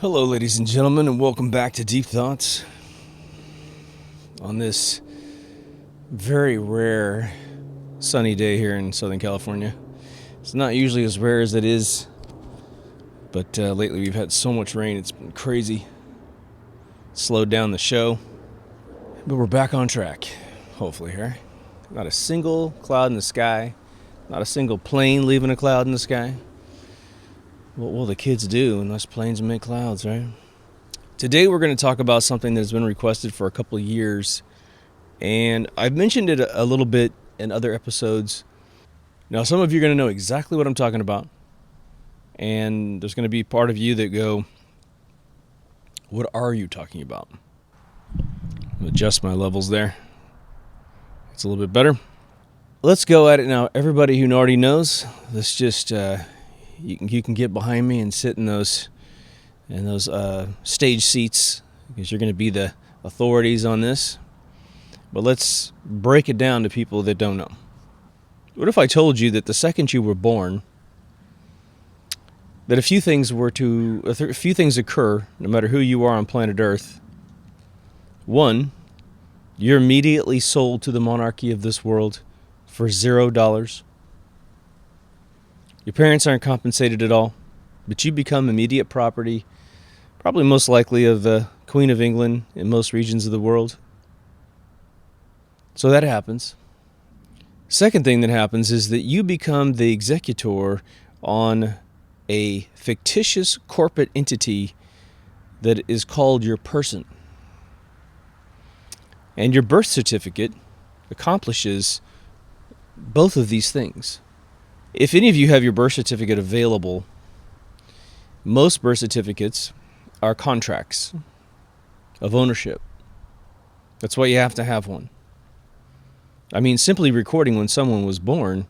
Hello, ladies and gentlemen, and welcome back to Deep Thoughts on this very rare sunny day here in Southern California. It's not usually as rare as it is, but lately we've had so much rain, it's been crazy. Slowed down the show, but we're back on track, hopefully here. Not a single cloud in the sky, not a single plane leaving a cloud in the sky. What will the kids do unless planes make clouds, right? Today we're going to talk about something that's been requested for a couple of years, and I've mentioned it a little bit in other episodes. Now, some of you are going to know exactly what I'm talking about, and there's going to be part of you that go, what are you talking about? I'll adjust my levels there. It's a little bit better. Let's go at it now. Everybody who already knows, let's just... You can get behind me and sit in those stage seats because you're going to be the authorities on this. But let's break it down to people that don't know. What if I told you that the second you were born, that a few things occur, no matter who you are on planet Earth. One, you're immediately sold to the monarchy of this world for $0. Your parents aren't compensated at all, but you become immediate property, probably most likely of the Queen of England in most regions of the world. So that happens. Second thing that happens is that you become the executor on a fictitious corporate entity that is called your person. And your birth certificate accomplishes both of these things. If any of you have your birth certificate available, most birth certificates are contracts of ownership. That's why you have to have one. I mean, simply recording when someone was born,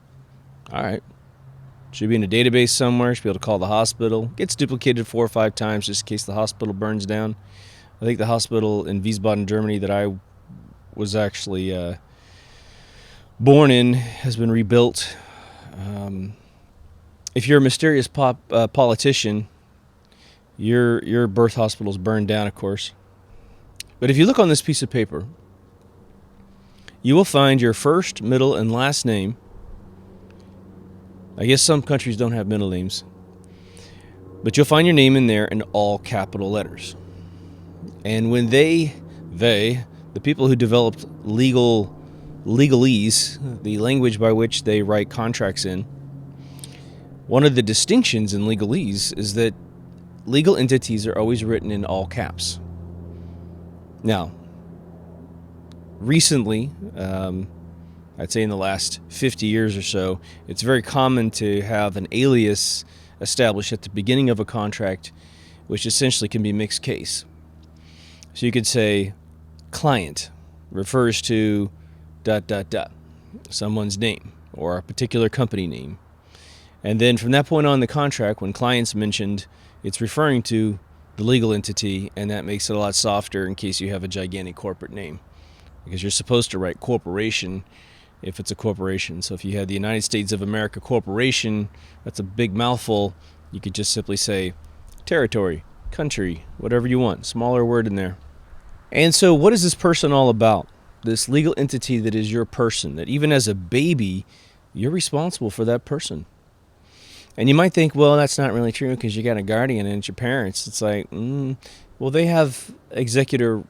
all right, should be in a database somewhere, should be able to call the hospital. Gets duplicated 4 or 5 times just in case the hospital burns down. I think the hospital in Wiesbaden, Germany that I was actually born in has been rebuilt. If you're a mysterious politician, your birth hospital's burned down, of course. But if you look on this piece of paper, you will find your first, middle, and last name. I guess some countries don't have middle names. But you'll find your name in there in all capital letters. And when the people who developed legalese, the language by which they write contracts in, one of the distinctions in legalese is that legal entities are always written in all caps. Now, recently, I'd say in the last 50 years or so, it's very common to have an alias established at the beginning of a contract, which essentially can be mixed case. So you could say client refers to ... someone's name or a particular company name. And then from that point on in the contract, when client's mentioned, it's referring to the legal entity, and that makes it a lot softer in case you have a gigantic corporate name. Because you're supposed to write corporation if it's a corporation. So if you had the United States of America Corporation, that's a big mouthful. You could just simply say territory, country, whatever you want, smaller word in there. And so what is this person all about? This legal entity that is your person, that even as a baby, you're responsible for that person. And you might think, well, that's not really true because you got a guardian and it's your parents. It's like, well, they have executive,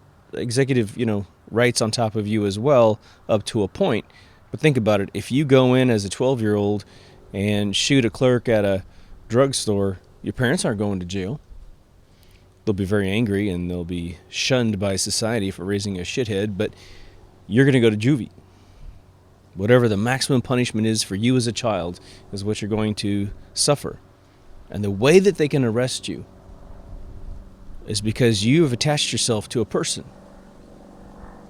rights on top of you as well, up to a point. But think about it. If you go in as a 12-year-old and shoot a clerk at a drugstore, your parents aren't going to jail. They'll be very angry and they'll be shunned by society for raising a shithead, but you're going to go to juvie. Whatever the maximum punishment is for you as a child is what you're going to suffer. And the way that they can arrest you is because you have attached yourself to a person.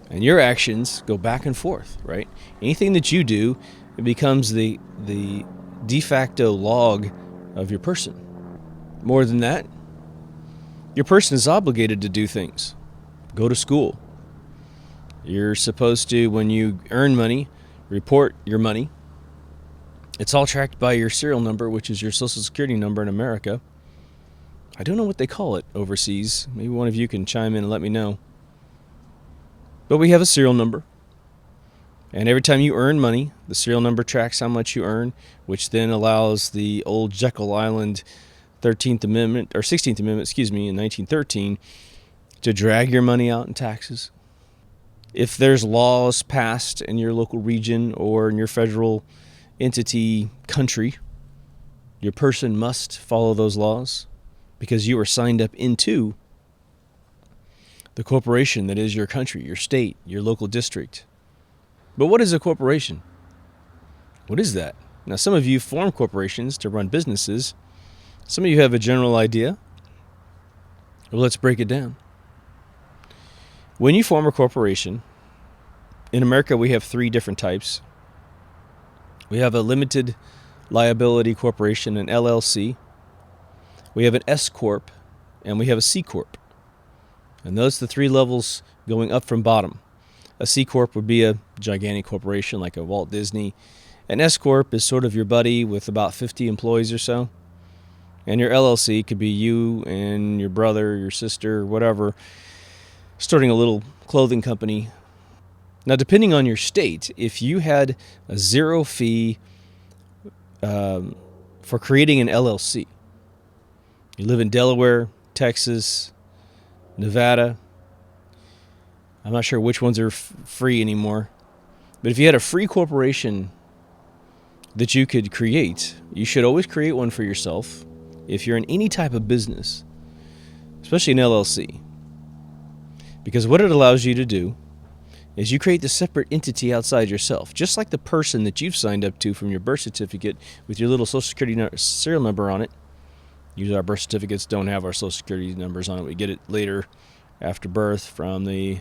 And your actions go back and forth, right? Anything that you do, it becomes the de facto log of your person. More than that, your person is obligated to do things. Go to school. You're supposed to, when you earn money, report your money. It's all tracked by your serial number, which is your social security number in America. I don't know what they call it overseas. Maybe one of you can chime in and let me know. But we have a serial number. And every time you earn money, the serial number tracks how much you earn, which then allows the old Jekyll Island 13th Amendment, or 16th Amendment, in 1913, to drag your money out in taxes. If there's laws passed in your local region or in your federal entity country, your person must follow those laws because you are signed up into the corporation that is your country, your state, your local district. But what is a corporation? What is that? Now, some of you form corporations to run businesses. Some of you have a general idea. Well, let's break it down. When you form a corporation, in America we have 3 different types. We have a limited liability corporation, an LLC. We have an S Corp, and we have a C Corp. And those are the 3 levels going up from bottom. A C Corp would be a gigantic corporation like a Walt Disney. An S Corp is sort of your buddy with about 50 employees or so. And your LLC could be you and your brother, your sister, whatever, starting a little clothing company. Now, depending on your state, if you had a 0 fee for creating an LLC, you live in Delaware, Texas, Nevada, I'm not sure which ones are free anymore, but if you had a free corporation that you could create, you should always create one for yourself if you're in any type of business, especially an LLC. Because what it allows you to do is you create the separate entity outside yourself, just like the person that you've signed up to from your birth certificate with your little Social Security serial number on it. Usually our birth certificates don't have our Social Security numbers on it. We get it later after birth from the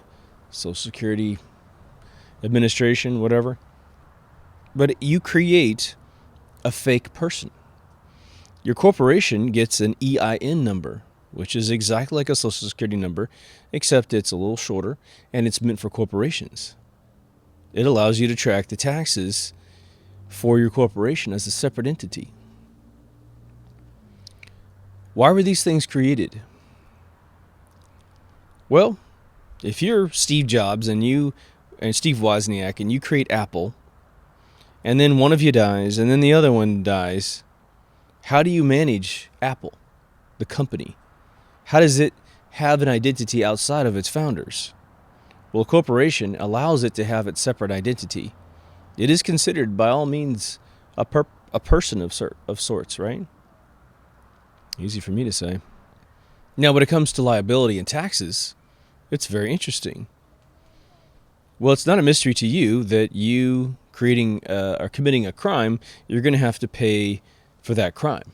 Social Security Administration, whatever. But you create a fake person. Your corporation gets an EIN number, which is exactly like a Social Security number, except it's a little shorter, and it's meant for corporations. It allows you to track the taxes for your corporation as a separate entity. Why were these things created? Well, if you're Steve Jobs and Steve Wozniak and you create Apple, and then one of you dies and then the other one dies, how do you manage Apple, the company? How does it have an identity outside of its founders? Well, a corporation allows it to have its separate identity. It is considered, by all means, a person of sorts, right? Easy for me to say. Now, when it comes to liability and taxes, it's very interesting. Well, it's not a mystery to you that you creating or committing a crime, you're going to have to pay for that crime.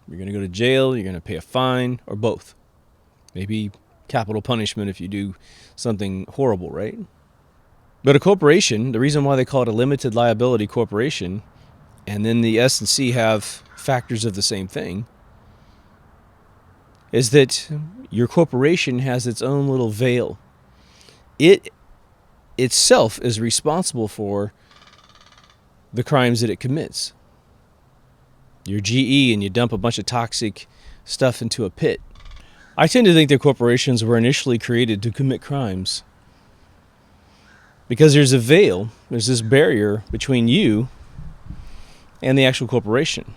You're going to go to jail, you're going to pay a fine, or both. Maybe capital punishment if you do something horrible, right? But a corporation, the reason why they call it a limited liability corporation, and then the S and C have factors of the same thing, is that your corporation has its own little veil. It itself is responsible for the crimes that it commits. You're GE and you dump a bunch of toxic stuff into a pit. I tend to think that corporations were initially created to commit crimes because there's a veil, there's this barrier between you and the actual corporation.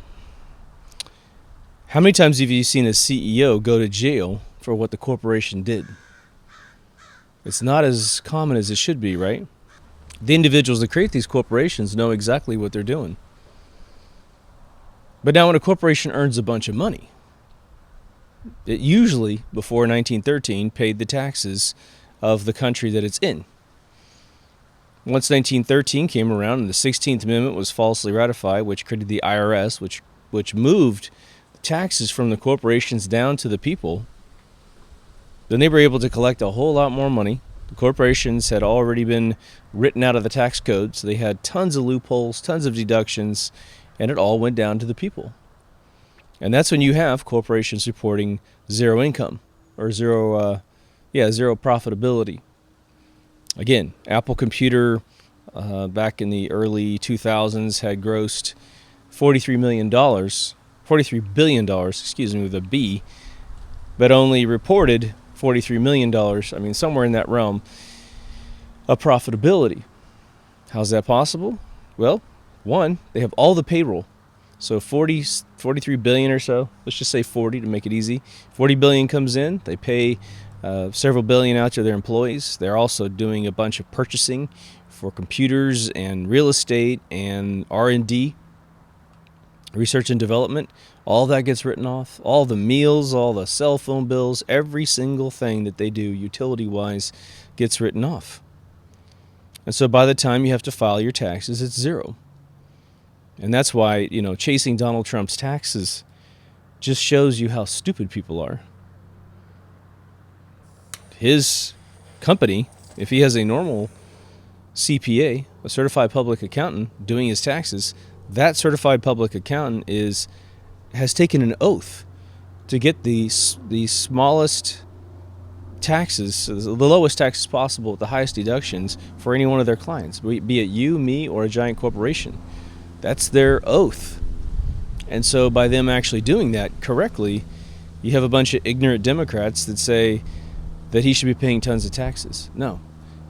How many times have you seen a CEO go to jail for what the corporation did? It's not as common as it should be, right? The individuals that create these corporations know exactly what they're doing. But now when a corporation earns a bunch of money, it usually, before 1913, paid the taxes of the country that it's in. Once 1913 came around and the 16th Amendment was falsely ratified, which created the IRS, which moved taxes from the corporations down to the people, then they were able to collect a whole lot more money. The corporations had already been written out of the tax code, so they had tons of loopholes, tons of deductions, and it all went down to the people. And that's when you have corporations reporting zero income or zero profitability. Again, Apple Computer back in the early 2000s had grossed $43 billion, with a B, but only reported $43 million, I mean, somewhere in that realm, of profitability. How's that possible? Well, one, they have all the payroll. So 43 billion or so, let's just say 40 to make it easy. 40 billion comes in, they pay several billion out to their employees. They're also doing a bunch of purchasing for computers and real estate and R&D, research and development. All that gets written off. All the meals, all the cell phone bills, every single thing that they do utility-wise gets written off. And so by the time you have to file your taxes, it's zero. And that's why, chasing Donald Trump's taxes just shows you how stupid people are. His company, if he has a normal CPA, a certified public accountant, doing his taxes, that certified public accountant has taken an oath to get the smallest taxes, the lowest taxes possible with the highest deductions for any one of their clients, be it you, me, or a giant corporation. That's their oath. And so by them actually doing that correctly, you have a bunch of ignorant Democrats that say that he should be paying tons of taxes. No.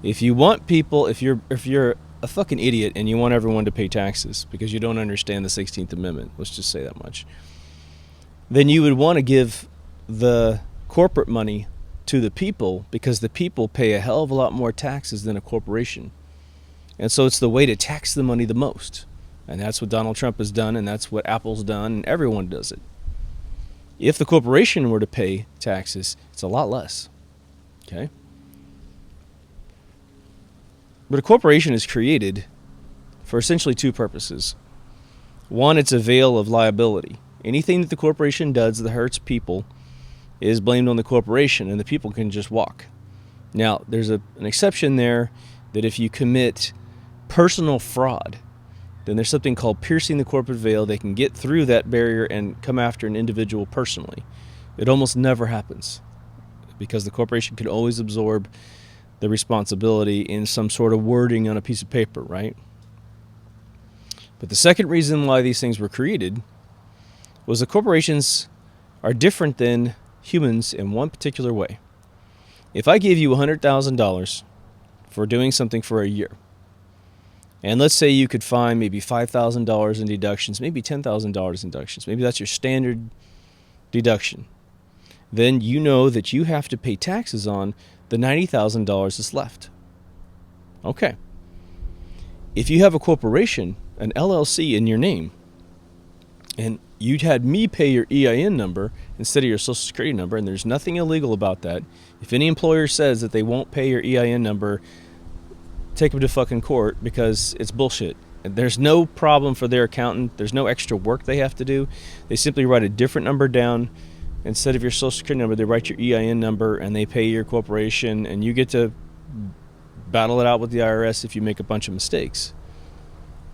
If you want people, if you're a fucking idiot and you want everyone to pay taxes because you don't understand the 16th Amendment, let's just say that much, then you would want to give the corporate money to the people because the people pay a hell of a lot more taxes than a corporation. And so it's the way to tax the money the most. And that's what Donald Trump has done, and that's what Apple's done, and everyone does it. If the corporation were to pay taxes, it's a lot less. Okay? But a corporation is created for essentially two purposes. One, it's a veil of liability. Anything that the corporation does that hurts people is blamed on the corporation, and the people can just walk. Now, there's an exception there that if you commit personal fraud, then there's something called piercing the corporate veil. They can get through that barrier and come after an individual personally. It almost never happens because the corporation can always absorb the responsibility in some sort of wording on a piece of paper, right? But the second reason why these things were created was that corporations are different than humans in one particular way. If I give you $100,000 for doing something for a year, and let's say you could find maybe $5,000 in deductions, maybe $10,000 in deductions, maybe that's your standard deduction, then you know that you have to pay taxes on the $90,000 that's left. Okay. If you have a corporation, an LLC in your name, and you'd had me pay your EIN number instead of your Social Security number, and there's nothing illegal about that. If any employer says that they won't pay your EIN number, take them to fucking court because it's bullshit. There's no problem for their accountant. There's no extra work they have to do. They simply write a different number down. Instead of your Social Security number, they write your EIN number and they pay your corporation, and you get to battle it out with the IRS if you make a bunch of mistakes.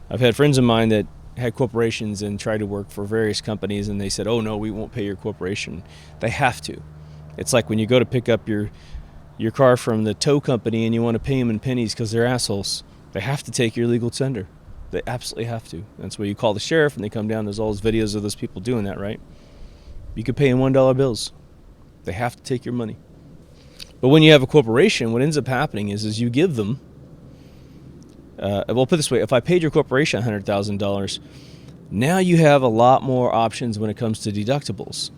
I've had friends of mine that had corporations and tried to work for various companies, and they said, oh no, we won't pay your corporation. They have to. It's like when you go to pick up your car from the tow company and you want to pay them in pennies because they're assholes. They have to take your legal tender. They absolutely have to. That's where you call the sheriff and they come down. There's all those videos of those people doing that, right? You could pay in $1 bills. They have to take your money. But when you have a corporation, what ends up happening is you give them, well, put it this way, if I paid your corporation $100,000, now you have a lot more options when it comes to deductibles.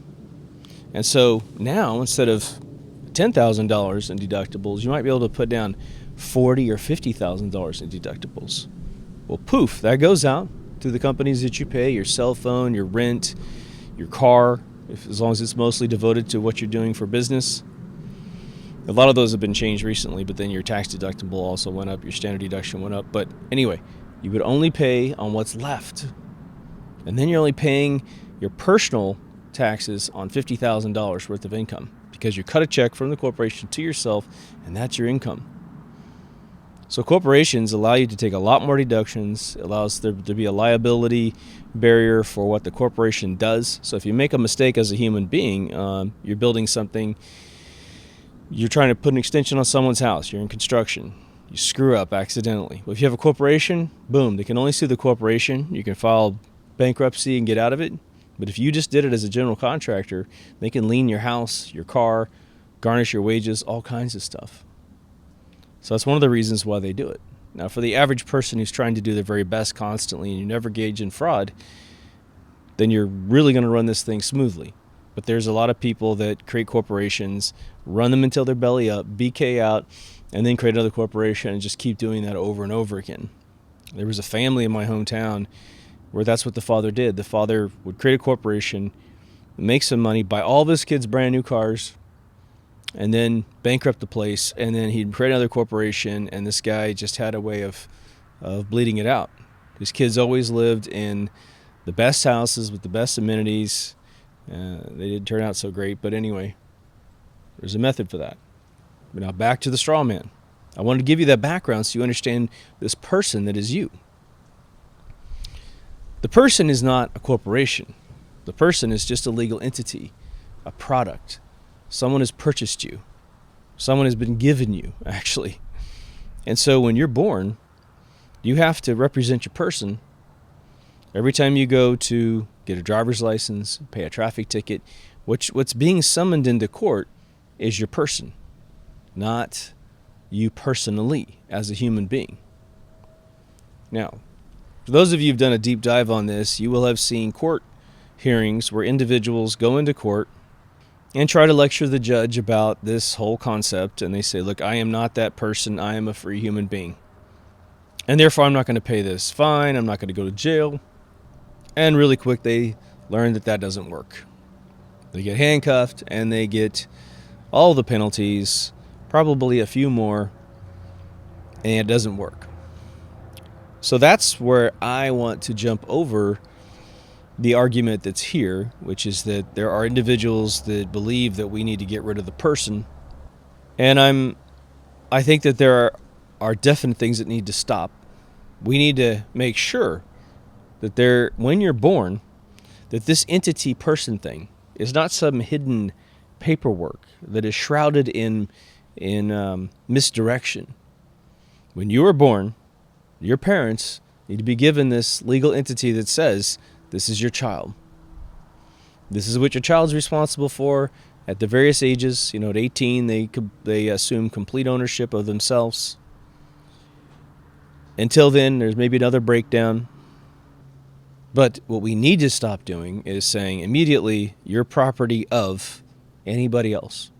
And so now, instead of $10,000 in deductibles, you might be able to put down $40,000 or $50,000 in deductibles. Well, poof, that goes out to the companies that you pay, your cell phone, your rent, your car, as long as it's mostly devoted to what you're doing for business. A lot of those have been changed recently, but then your tax deductible also went up, your standard deduction went up. But anyway, you would only pay on what's left. And then you're only paying your personal taxes on $50,000 worth of income because you cut a check from the corporation to yourself, and that's your income. So corporations allow you to take a lot more deductions. It allows there to be a liability barrier for what the corporation does. So if you make a mistake as a human being, you're building something, you're trying to put an extension on someone's house, you're in construction, you screw up accidentally. Well, if you have a corporation, boom, they can only sue the corporation. You can file bankruptcy and get out of it. But if you just did it as a general contractor, they can lien your house, your car, garnish your wages, all kinds of stuff. So that's one of the reasons why they do it. Now, for the average person who's trying to do their very best constantly and you never engage in fraud, then you're really going to run this thing smoothly. But there's a lot of people that create corporations, run them until they're belly up, BK out, and then create another corporation and just keep doing that over and over again. There was a family in my hometown where that's what the father did. The father would create a corporation, make some money, buy all of his kids brand new cars, and then bankrupt the place, and then he'd create another corporation, and this guy just had a way of bleeding it out. His kids always lived in the best houses with the best amenities. They didn't turn out so great, but anyway, there's a method for that. But now back to the straw man. I wanted to give you that background so you understand this person that is you. The person is not a corporation. The person is just a legal entity, a product. Someone has purchased you. Someone has been given you, actually. And so when you're born, you have to represent your person. Every time you go to get a driver's license, pay a traffic ticket, what's being summoned into court is your person, not you personally as a human being. Now, for those of you who've done a deep dive on this, you will have seen court hearings where individuals go into court and try to lecture the judge about this whole concept, and they say, look, I am not that person, I am a free human being. And therefore I'm not going to pay this fine, I'm not going to go to jail. And really quick they learn that that doesn't work. They get handcuffed and they get all the penalties, probably a few more, and it doesn't work. So that's where I want to jump over the argument that's here, which is that there are individuals that believe that we need to get rid of the person. And I think that there are definite things that need to stop. We need to make sure that when you're born, that this entity person thing is not some hidden paperwork that is shrouded in misdirection. When you were born, your parents need to be given this legal entity that says, this is your child. This is what your child's responsible for at the various ages. At 18, they assume complete ownership of themselves. Until then, there's maybe another breakdown. But what we need to stop doing is saying immediately, you're property of anybody else.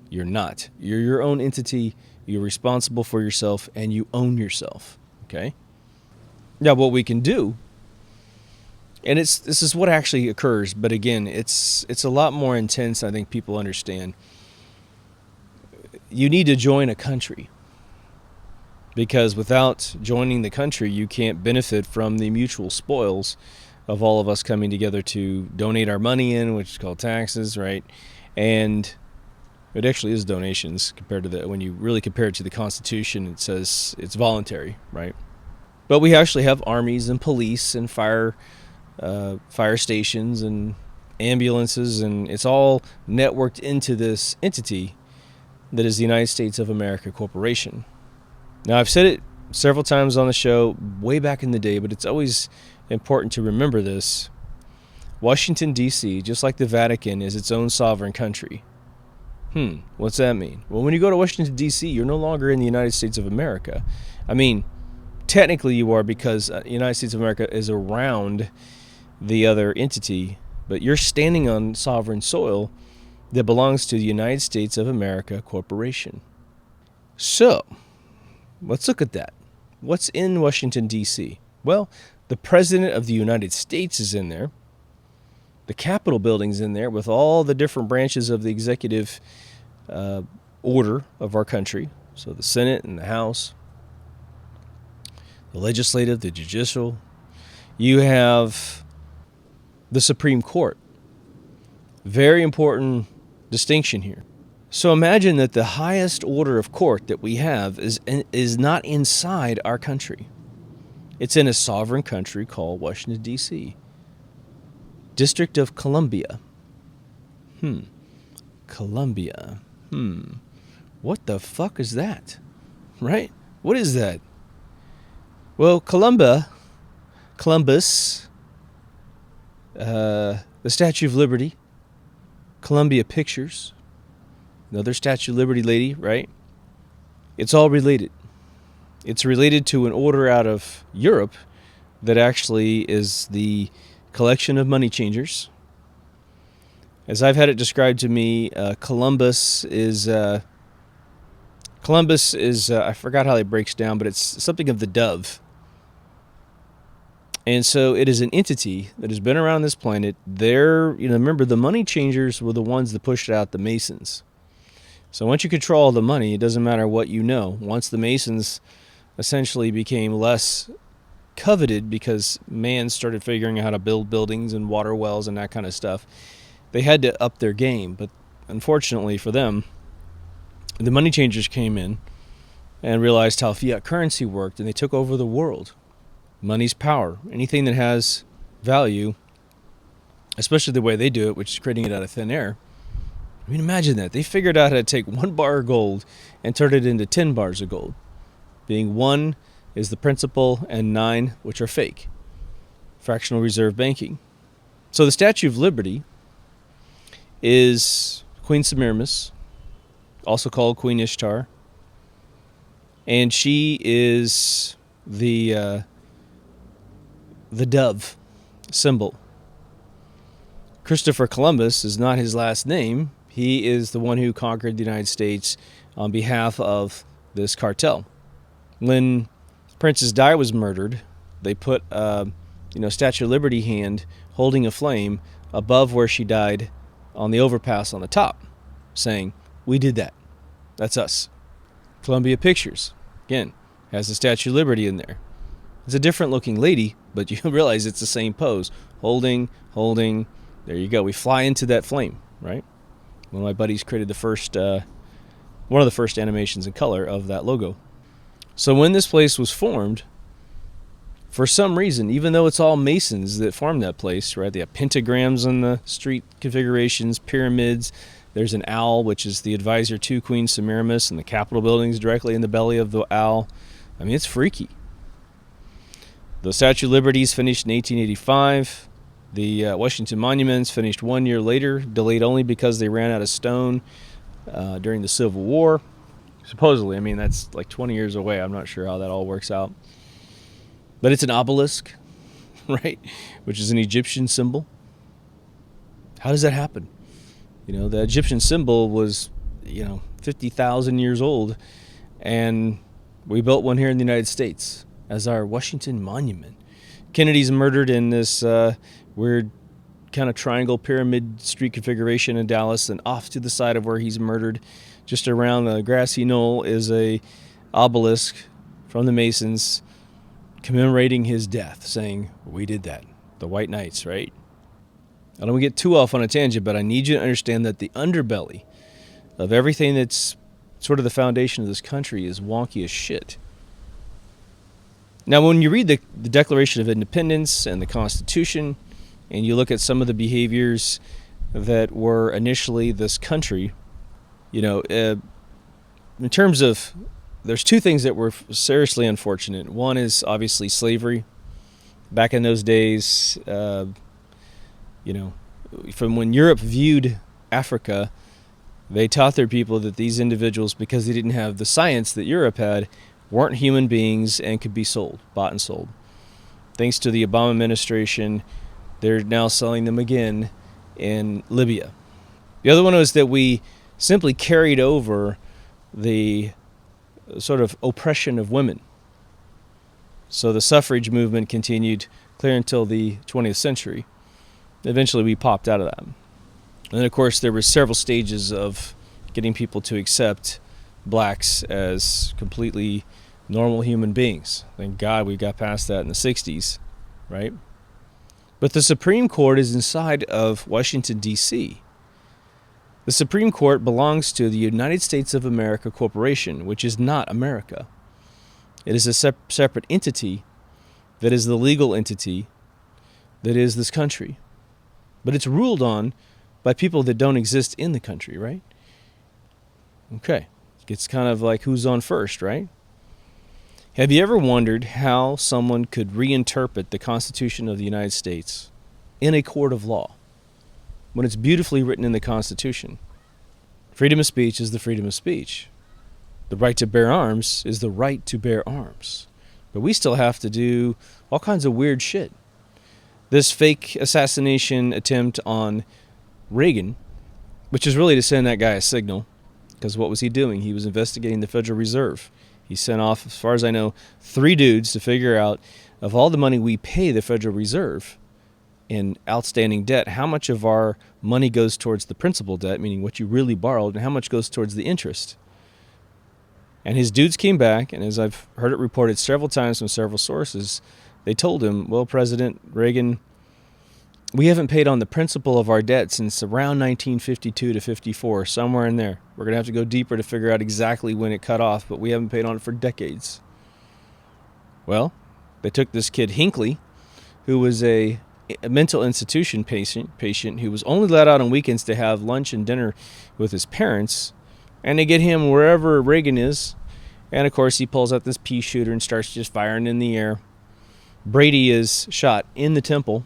You're not. You're your own entity. You're responsible for yourself, and you own yourself. Okay? Now, what we can do, and this is what actually occurs, but again, it's a lot more intense than I think people understand. You need to join a country, because without joining the country, you can't benefit from the mutual spoils of all of us coming together to donate our money in, which is called taxes, right? And it actually is donations compared to when you really compare it to the Constitution, it says it's voluntary, right? But we actually have armies and police and fire stations and ambulances, and it's all networked into this entity that is the United States of America Corporation. Now, I've said it several times on the show way back in the day, but it's always important to remember this. Washington, D.C., just like the Vatican, is its own sovereign country. What's that mean? Well, when you go to Washington, D.C., you're no longer in the United States of America. I mean, technically you are, because the United States of America is around the other entity, but you're standing on sovereign soil that belongs to the United States of America Corporation. So, let's look at that. What's in Washington, D.C.? Well, the President of the United States is in there. The Capitol building's in there with all the different branches of the executive order of our country. So the Senate and the House, the legislative, the judicial. You have the Supreme Court. Very important distinction here. So imagine that the highest order of court that we have is not inside our country. It's in a sovereign country called Washington, D.C. District of Columbia. Columbia. What the fuck is that? Right? What is that? Well, Columbus the Statue of Liberty, Columbia Pictures, another Statue of Liberty lady, right? It's all related. It's related to an order out of Europe that actually is the collection of money changers. As I've had it described to me, Columbus is I forgot how it breaks down, but it's something of the dove. And so it is an entity that has been around this planet. Remember, the money changers were the ones that pushed out the Masons. So once you control all the money, it doesn't matter what you know. Once the Masons essentially became less coveted because man started figuring out how to build buildings and water wells and that kind of stuff, they had to up their game. But unfortunately for them, the money changers came in and realized how fiat currency worked, and they took over the world. Money's power. Anything that has value, especially the way they do it, which is creating it out of thin air. I mean, imagine that. They figured out how to take 1 bar of gold and turn it into 10 bars of gold. Being 1 is the principal and 9, which are fake. Fractional reserve banking. So the Statue of Liberty is Queen Semiramis, also called Queen Ishtar. And she is the dove symbol. Christopher Columbus is not his last name. He is the one who conquered the United States on behalf of this cartel. When Princess Di was murdered, they put Statue of Liberty hand holding a flame above where she died on the overpass on the top, saying, "We did that. That's us." Columbia Pictures, again, has the Statue of Liberty in there. It's a different looking lady, but you realize it's the same pose. Holding. There you go. We fly into that flame, right? One of my buddies created one of the first animations in color of that logo. So when this place was formed, for some reason, even though it's all Masons that formed that place, right? They have pentagrams on the street configurations, pyramids. There's an owl, which is the advisor to Queen Semiramis, and the Capitol building's directly in the belly of the owl. I mean, it's freaky. The Statue of Liberty is finished in 1885. The Washington Monuments finished 1 year later, delayed only because they ran out of stone during the Civil War. Supposedly, I mean, that's like 20 years away. I'm not sure how that all works out. But it's an obelisk, right? Which is an Egyptian symbol. How does that happen? The Egyptian symbol was, 50,000 years old. And we built one here in the United States as our Washington Monument. Kennedy's murdered in this weird kind of triangle pyramid street configuration in Dallas, and off to the side of where he's murdered, just around the grassy knoll, is a obelisk from the Masons commemorating his death, saying, "We did that." The White Knights, right? I don't want to get too off on a tangent, but I need you to understand that the underbelly of everything that's sort of the foundation of this country is wonky as shit. Now, when you read the Declaration of Independence and the Constitution, and you look at some of the behaviors that were initially this country, in terms of, there's 2 things that were seriously unfortunate. One is obviously slavery. Back in those days, from when Europe viewed Africa, they taught their people that these individuals, because they didn't have the science that Europe had, weren't human beings and could be bought and sold. Thanks to the Obama administration, they're now selling them again in Libya. The other one was that we simply carried over the sort of oppression of women. So the suffrage movement continued clear until the 20th century. Eventually we popped out of that. And then, of course, there were several stages of getting people to accept blacks as completely normal human beings. Thank God we got past that in the 60s, right? But the Supreme Court is inside of Washington, D.C. The Supreme Court belongs to the United States of America Corporation, which is not America. It is a separate entity that is the legal entity that is this country. But it's ruled on by people that don't exist in the country, right? Okay. It's kind of like who's on first, right? Have you ever wondered how someone could reinterpret the Constitution of the United States in a court of law when it's beautifully written in the Constitution. Freedom of speech is the freedom of speech. The right to bear arms is the right to bear arms. But we still have to do all kinds of weird shit. This fake assassination attempt on Reagan, which is really to send that guy a signal, because what was he doing? He was investigating the Federal Reserve. He sent off, as far as I know, 3 dudes to figure out, of all the money we pay the Federal Reserve in outstanding debt, how much of our money goes towards the principal debt, meaning what you really borrowed, and how much goes towards the interest. And his dudes came back, and as I've heard it reported several times from several sources, they told him, well, President Reagan, we haven't paid on the principal of our debt since around 1952 to 54, somewhere in there. We're going to have to go deeper to figure out exactly when it cut off, but we haven't paid on it for decades. Well, they took this kid Hinckley, who was a mental institution patient who was only let out on weekends to have lunch and dinner with his parents, and they get him wherever Reagan is, and of course he pulls out this pea shooter and starts just firing in the air. Brady is shot in the temple,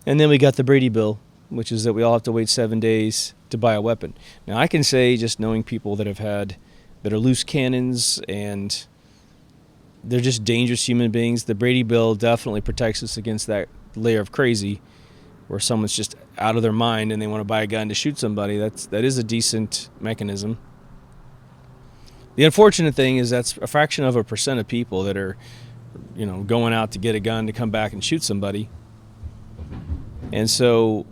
and then we got the Brady bill, which is that we all have to wait 7 days to buy a weapon. Now I can say, just knowing people that are loose cannons and they're just dangerous human beings, the Brady bill definitely protects us against that layer of crazy where someone's just out of their mind and they want to buy a gun to shoot somebody. That is a decent mechanism. The unfortunate thing is that's a fraction of a percent of people that are, going out to get a gun to come back and shoot somebody. And so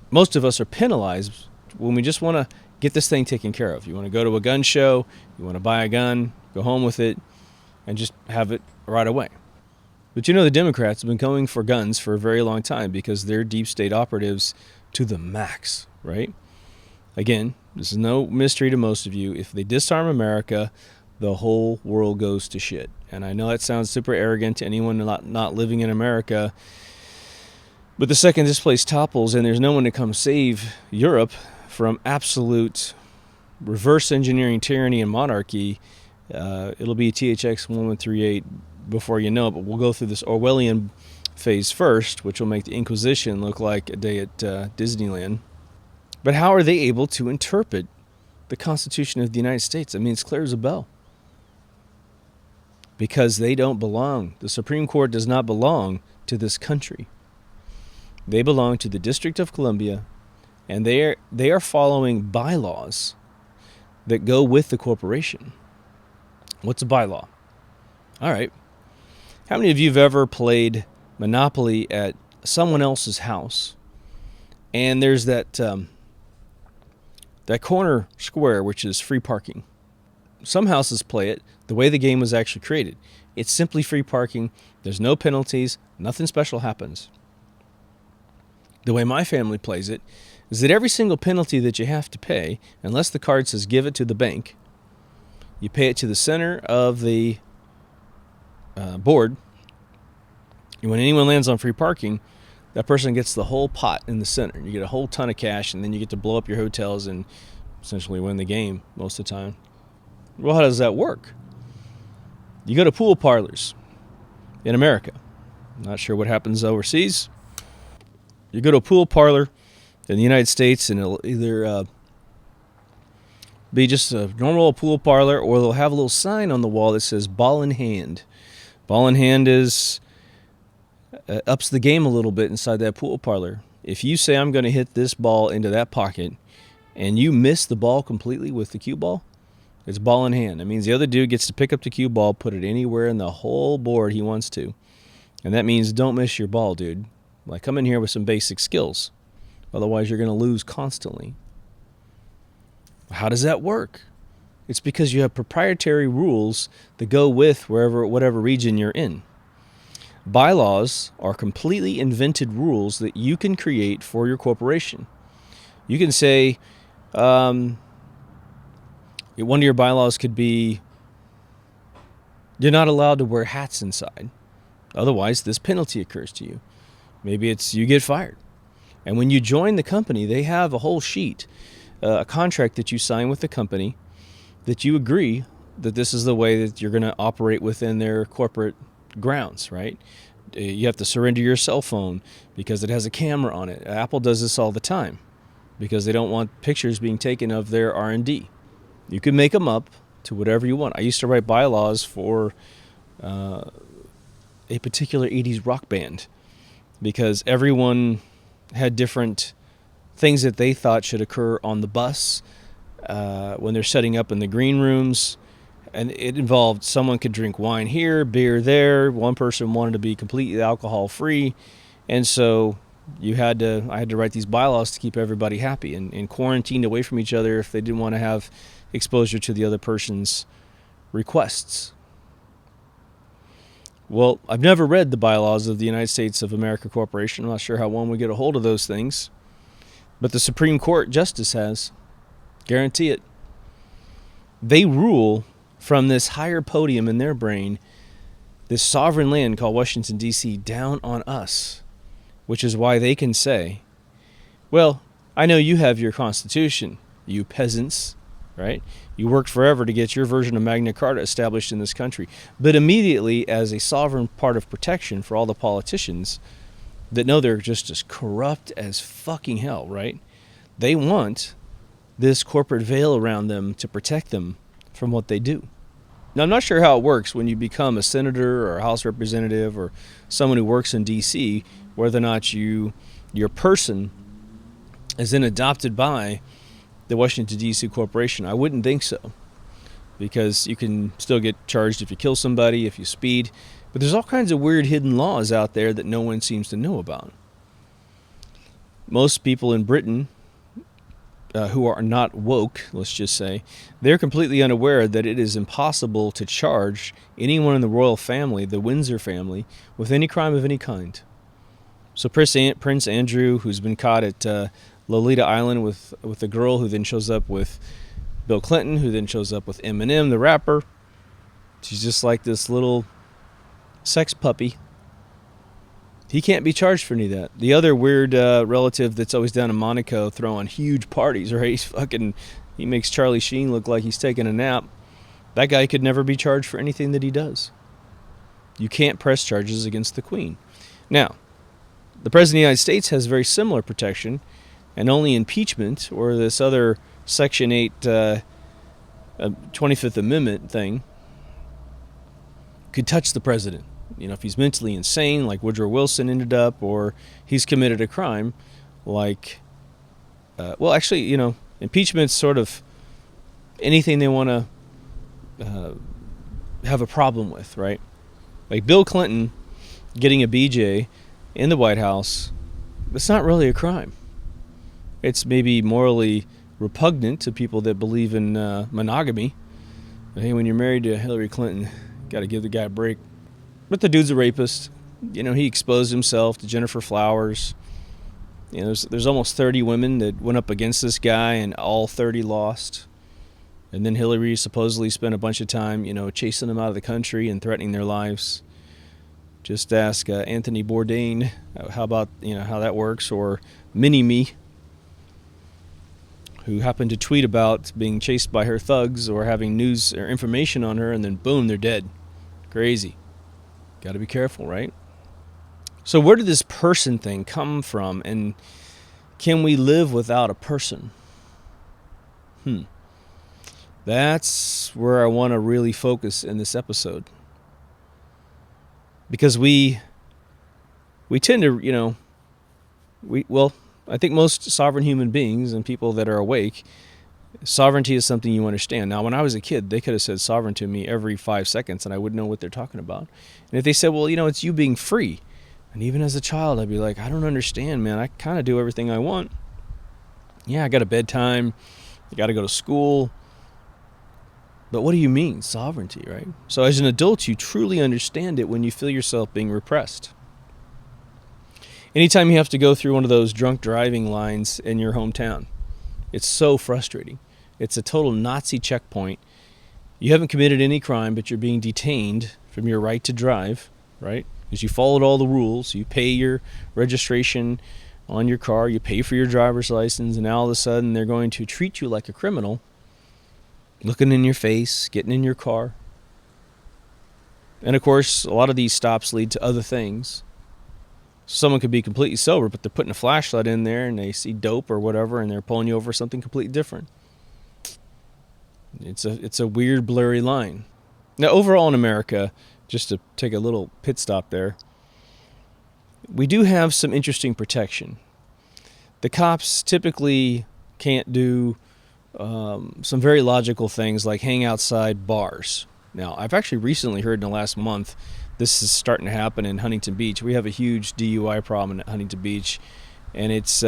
most of us are penalized when we just want to get this thing taken care of. You want to go to a gun show, you want to buy a gun, go home with it, and just have it right away. But the Democrats have been going for guns for a very long time because they're deep state operatives to the max, right? Again, this is no mystery to most of you. If they disarm America, the whole world goes to shit. And I know that sounds super arrogant to anyone not living in America, but the second this place topples and there's no one to come save Europe from absolute reverse engineering tyranny and monarchy, it'll be THX 1138 before you know it, but we'll go through this Orwellian phase first, which will make the Inquisition look like a day at Disneyland. But how are they able to interpret the Constitution of the United States? I mean, it's clear as a bell. Because they don't belong. The Supreme Court does not belong to this country. They belong to the District of Columbia, and they are following bylaws that go with the corporation. What's a bylaw? All right. How many of you have ever played Monopoly at someone else's house, and there's that corner square, which is free parking? Some houses play it the way the game was actually created. It's simply free parking. There's no penalties. Nothing special happens. The way my family plays it is that every single penalty that you have to pay, unless the card says give it to the bank, you pay it to the center of the board. And when anyone lands on free parking, that person gets the whole pot in the center. You get a whole ton of cash, and then you get to blow up your hotels and essentially win the game most of the time. Well, how does that work? You go to pool parlors in America. I'm not sure what happens overseas. You go to a pool parlor in the United States, and it'll either be just a normal pool parlor, or they'll have a little sign on the wall that says ball in hand. Ball in hand is ups the game a little bit inside that pool parlor. If you say, I'm going to hit this ball into that pocket, and you miss the ball completely with the cue ball, it's ball in hand. That means the other dude gets to pick up the cue ball, put it anywhere in the whole board he wants to. And that means don't miss your ball, dude. Like, come in here with some basic skills. Otherwise, you're going to lose constantly. How does that work? It's because you have proprietary rules that go with whatever region you're in. Bylaws are completely invented rules that you can create for your corporation. You can say, one of your bylaws could be, you're not allowed to wear hats inside. Otherwise, this penalty occurs to you. Maybe it's you get fired. And when you join the company, they have a whole sheet, a contract that you sign with the company that you agree that this is the way that you're going to operate within their corporate grounds, right? you have to surrender your cell phone because it has a camera on it. Apple does this all the time because they don't want pictures being taken of their R&D. You can make them up to whatever you want. I used to write bylaws for a particular 80s rock band because everyone had different things that they thought should occur on the bus when they're setting up in the green rooms. And it involved someone could drink wine here, beer there. One person wanted to be completely alcohol free. And so I had to write these bylaws to keep everybody happy and quarantined away from each other if they didn't want to have exposure to the other person's requests. Well, I've never read the bylaws of the United States of America Corporation. I'm not sure how one would get a hold of those things. But the Supreme Court Justice has. Guarantee it. They rule from this higher podium in their brain, this sovereign land called Washington, D.C., down on us, which is why they can say, well, I know you have your Constitution, you peasants, right? You worked forever to get your version of Magna Carta established in this country. But immediately, as a sovereign part of protection for all the politicians that know they're just as corrupt as fucking hell, right? They want this corporate veil around them to protect them from what they do. Now, I'm not sure how it works when you become a senator or a House representative or someone who works in D.C., whether or not your person is then adopted by the Washington, D.C. Corporation. I wouldn't think so, because you can still get charged if you kill somebody, if you speed. But there's all kinds of weird hidden laws out there that no one seems to know about. Most people in Britain who are not woke, let's just say, they're completely unaware that it is impossible to charge anyone in the royal family, the Windsor family, with any crime of any kind. So Prince Andrew, who's been caught at Lolita Island with a girl who then shows up with Bill Clinton, who then shows up with Eminem, the rapper. She's just like this little sex puppy. He can't be charged for any of that. The other weird relative that's always down in Monaco throwing huge parties, right? He makes Charlie Sheen look like he's taking a nap. That guy could never be charged for anything that he does. You can't press charges against the Queen. Now, the President of the United States has very similar protection, and only impeachment, or this other Section 8 25th Amendment thing, could touch the president. You know, if he's mentally insane, like Woodrow Wilson ended up, or he's committed a crime, like, impeachment's sort of anything they want to have a problem with, right? Like Bill Clinton getting a BJ in the White House, it's not really a crime. It's maybe morally repugnant to people that believe in monogamy. But hey, when you're married to Hillary Clinton, got to give the guy a break. But the dude's a rapist. You know, he exposed himself to Jennifer Flowers. You know, there's almost 30 women that went up against this guy, and all 30 lost. And then Hillary supposedly spent a bunch of time, chasing them out of the country and threatening their lives. Just ask Anthony Bourdain how that works, or Mini-Me, who happened to tweet about being chased by her thugs or having news or information on her, and then boom, they're dead. Crazy. Got to be careful, right? So where did this person thing come from, and can we live without a person? That's where I want to really focus in this episode. Because we tend to, I think most sovereign human beings and people that are awake, sovereignty is something you understand. Now, when I was a kid, they could have said sovereign to me every 5 seconds, and I wouldn't know what they're talking about. And if they said, well, it's you being free. And even as a child, I'd be like, I don't understand, man. I kind of do everything I want. Yeah, I got a bedtime. I got to go to school. But what do you mean, sovereignty, right? So as an adult, you truly understand it when you feel yourself being repressed. Anytime you have to go through one of those drunk driving lines in your hometown, it's so frustrating. It's a total Nazi checkpoint. You haven't committed any crime, but you're being detained from your right to drive, right? Because you followed all the rules. You pay your registration on your car. You pay for your driver's license. And now all of a sudden they're going to treat you like a criminal, looking in your face, getting in your car. And of course, a lot of these stops lead to other things. Someone could be completely sober, but they're putting a flashlight in there and they see dope or whatever, and they're pulling you over for something completely different. It's a weird, blurry line. Now, overall in America, just to take a little pit stop there, we do have some interesting protection. The cops typically can't do some very logical things like hang outside bars. Now, I've actually recently heard in the last month this is starting to happen in Huntington Beach. We have a huge DUI problem in Huntington Beach, and it's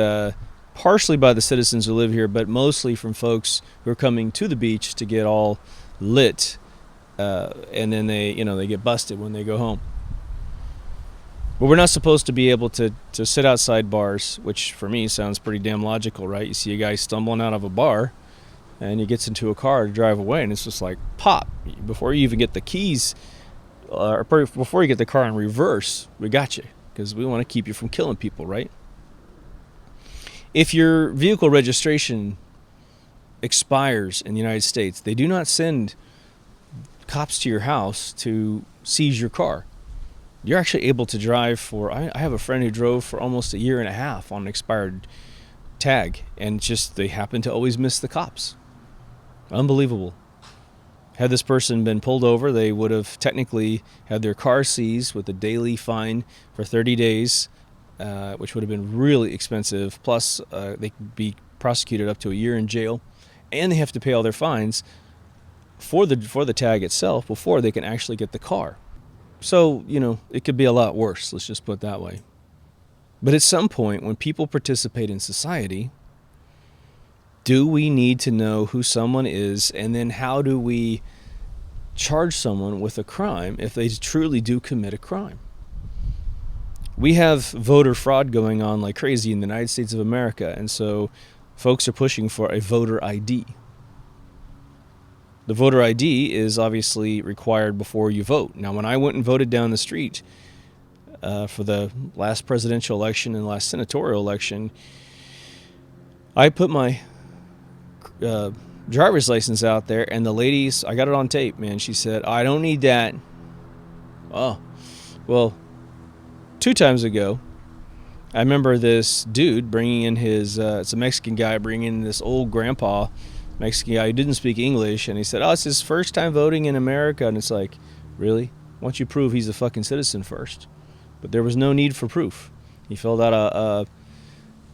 partially by the citizens who live here, but mostly from folks who are coming to the beach to get all lit, and then they get busted when they go home. But we're not supposed to be able to sit outside bars, which for me sounds pretty damn logical, right? You see a guy stumbling out of a bar, and he gets into a car to drive away, and it's just like, pop. Before you even get the keys, or before you get the car in reverse, we got you, because we want to keep you from killing people, right? If your vehicle registration expires in the United States, they do not send cops to your house to seize your car. You're actually able to drive for, I have a friend who drove for almost a year and a half on an expired tag, and just they happen to always miss the cops. Unbelievable. Had this person been pulled over, they would have technically had their car seized with a daily fine for 30 days, which would have been really expensive. Plus, they could be prosecuted up to a year in jail, and they have to pay all their fines for the tag itself before they can actually get the car. So, it could be a lot worse, let's just put it that way. But at some point, when people participate in society, do we need to know who someone is, and then how do we charge someone with a crime if they truly do commit a crime? We have voter fraud going on like crazy in the United States of America, and so folks are pushing for a voter ID. The voter ID is obviously required before you vote. Now, when I went and voted down the street for the last presidential election and last senatorial election, I put my driver's license out there, and the ladies, I got it on tape, man. She said, I don't need that. Oh, well, 2 times ago, I remember this dude bringing in his, it's a Mexican guy, bringing in this old grandpa Mexican guy who didn't speak English, and he said, it's his first time voting in America. And it's like, really? Why don't you prove he's a fucking citizen first? But there was no need for proof. He filled out a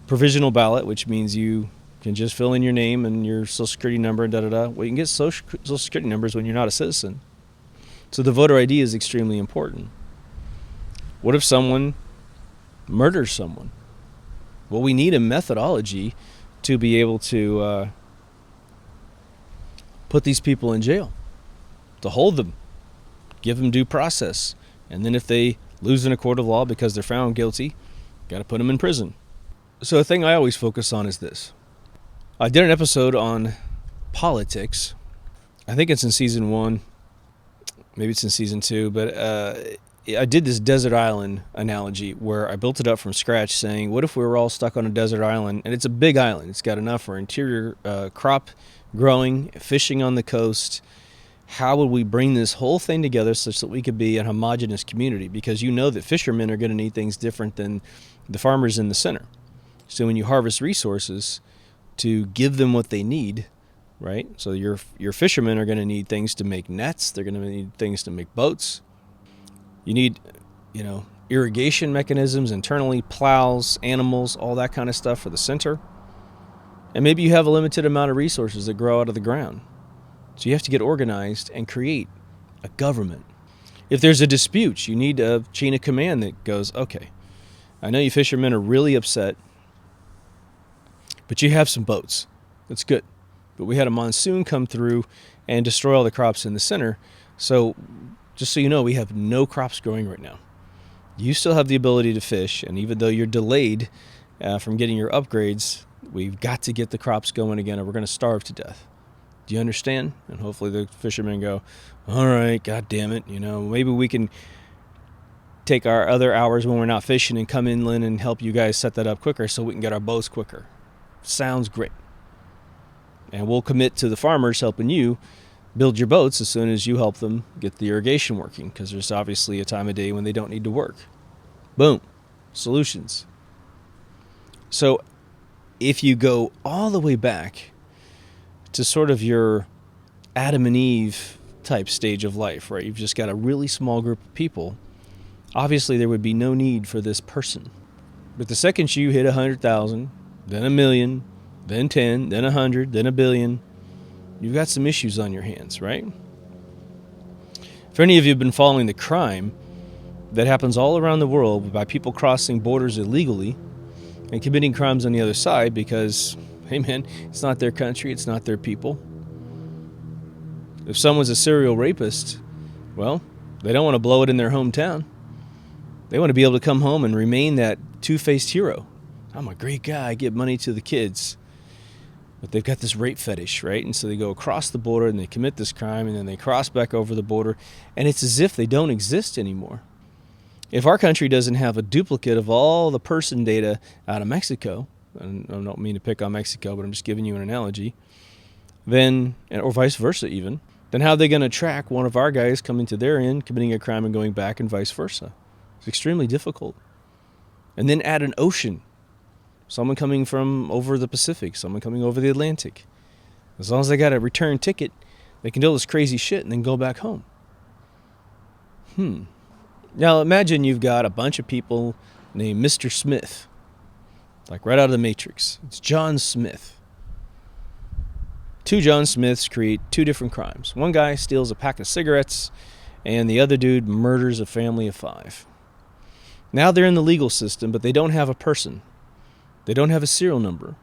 provisional ballot, which means you can just fill in your name and your social security number and da-da-da. Well, you can get social security numbers when you're not a citizen. So the voter ID is extremely important. What if someone murders someone? Well, we need a methodology to be able to put these people in jail, to hold them, give them due process. And then if they lose in a court of law because they're found guilty, got to put them in prison. So the thing I always focus on is this. I did an episode on politics. I think it's in season 1. Maybe it's in season 2. But I did this desert island analogy where I built it up from scratch, saying, what if we were all stuck on a desert island? And it's a big island. It's got enough for interior crop growing, fishing on the coast. How would we bring this whole thing together such that we could be a homogenous community? Because you know that fishermen are going to need things different than the farmers in the center. So when you harvest resources to give them what they need, right? So your fishermen are going to need things to make nets. They're going to need things to make boats. You need, irrigation mechanisms internally, plows, animals, all that kind of stuff for the center. And maybe you have a limited amount of resources that grow out of the ground. So you have to get organized and create a government. If there's a dispute, you need a chain of command that goes, okay, I know you fishermen are really upset, but you have some boats. That's good. But we had a monsoon come through and destroy all the crops in the center. So just so you know, we have no crops growing right now. You still have the ability to fish, and even though you're delayed from getting your upgrades, we've got to get the crops going again, or we're going to starve to death. Do you understand? And hopefully the fishermen go, all right, God damn it. Maybe we can take our other hours when we're not fishing and come inland and help you guys set that up quicker so we can get our boats quicker. Sounds great. And we'll commit to the farmers helping you build your boats as soon as you help them get the irrigation working, because there's obviously a time of day when they don't need to work. Boom. Solutions. So if you go all the way back to sort of your Adam and Eve type stage of life, right? You've just got a really small group of people. Obviously, there would be no need for this person. But the second you hit 100,000, then 1,000,000, then 10, then 100, then 1,000,000,000, you've got some issues on your hands, right? If any of you have been following the crime that happens all around the world by people crossing borders illegally and committing crimes on the other side because, hey man, it's not their country, it's not their people. If someone's a serial rapist, well, they don't want to blow it in their hometown. They want to be able to come home and remain that two-faced hero. I'm a great guy, I give money to the kids. But they've got this rape fetish, right? And so they go across the border and they commit this crime, and then they cross back over the border, and it's as if they don't exist anymore. If our country doesn't have a duplicate of all the person data out of Mexico, and I don't mean to pick on Mexico, but I'm just giving you an analogy, then, or vice versa even, then how are they going to track one of our guys coming to their end, committing a crime and going back, and vice versa? It's extremely difficult. And then add an ocean. Someone coming from over the Pacific, someone coming over the Atlantic. As long as they got a return ticket, they can do all this crazy shit and then go back home. Now imagine you've got a bunch of people named Mr. Smith. Like right out of the Matrix. It's John Smith. Two John Smiths create two different crimes. One guy steals a pack of cigarettes, and the other dude murders a family of 5. Now they're in the legal system, but they don't have a person. They don't have a serial number.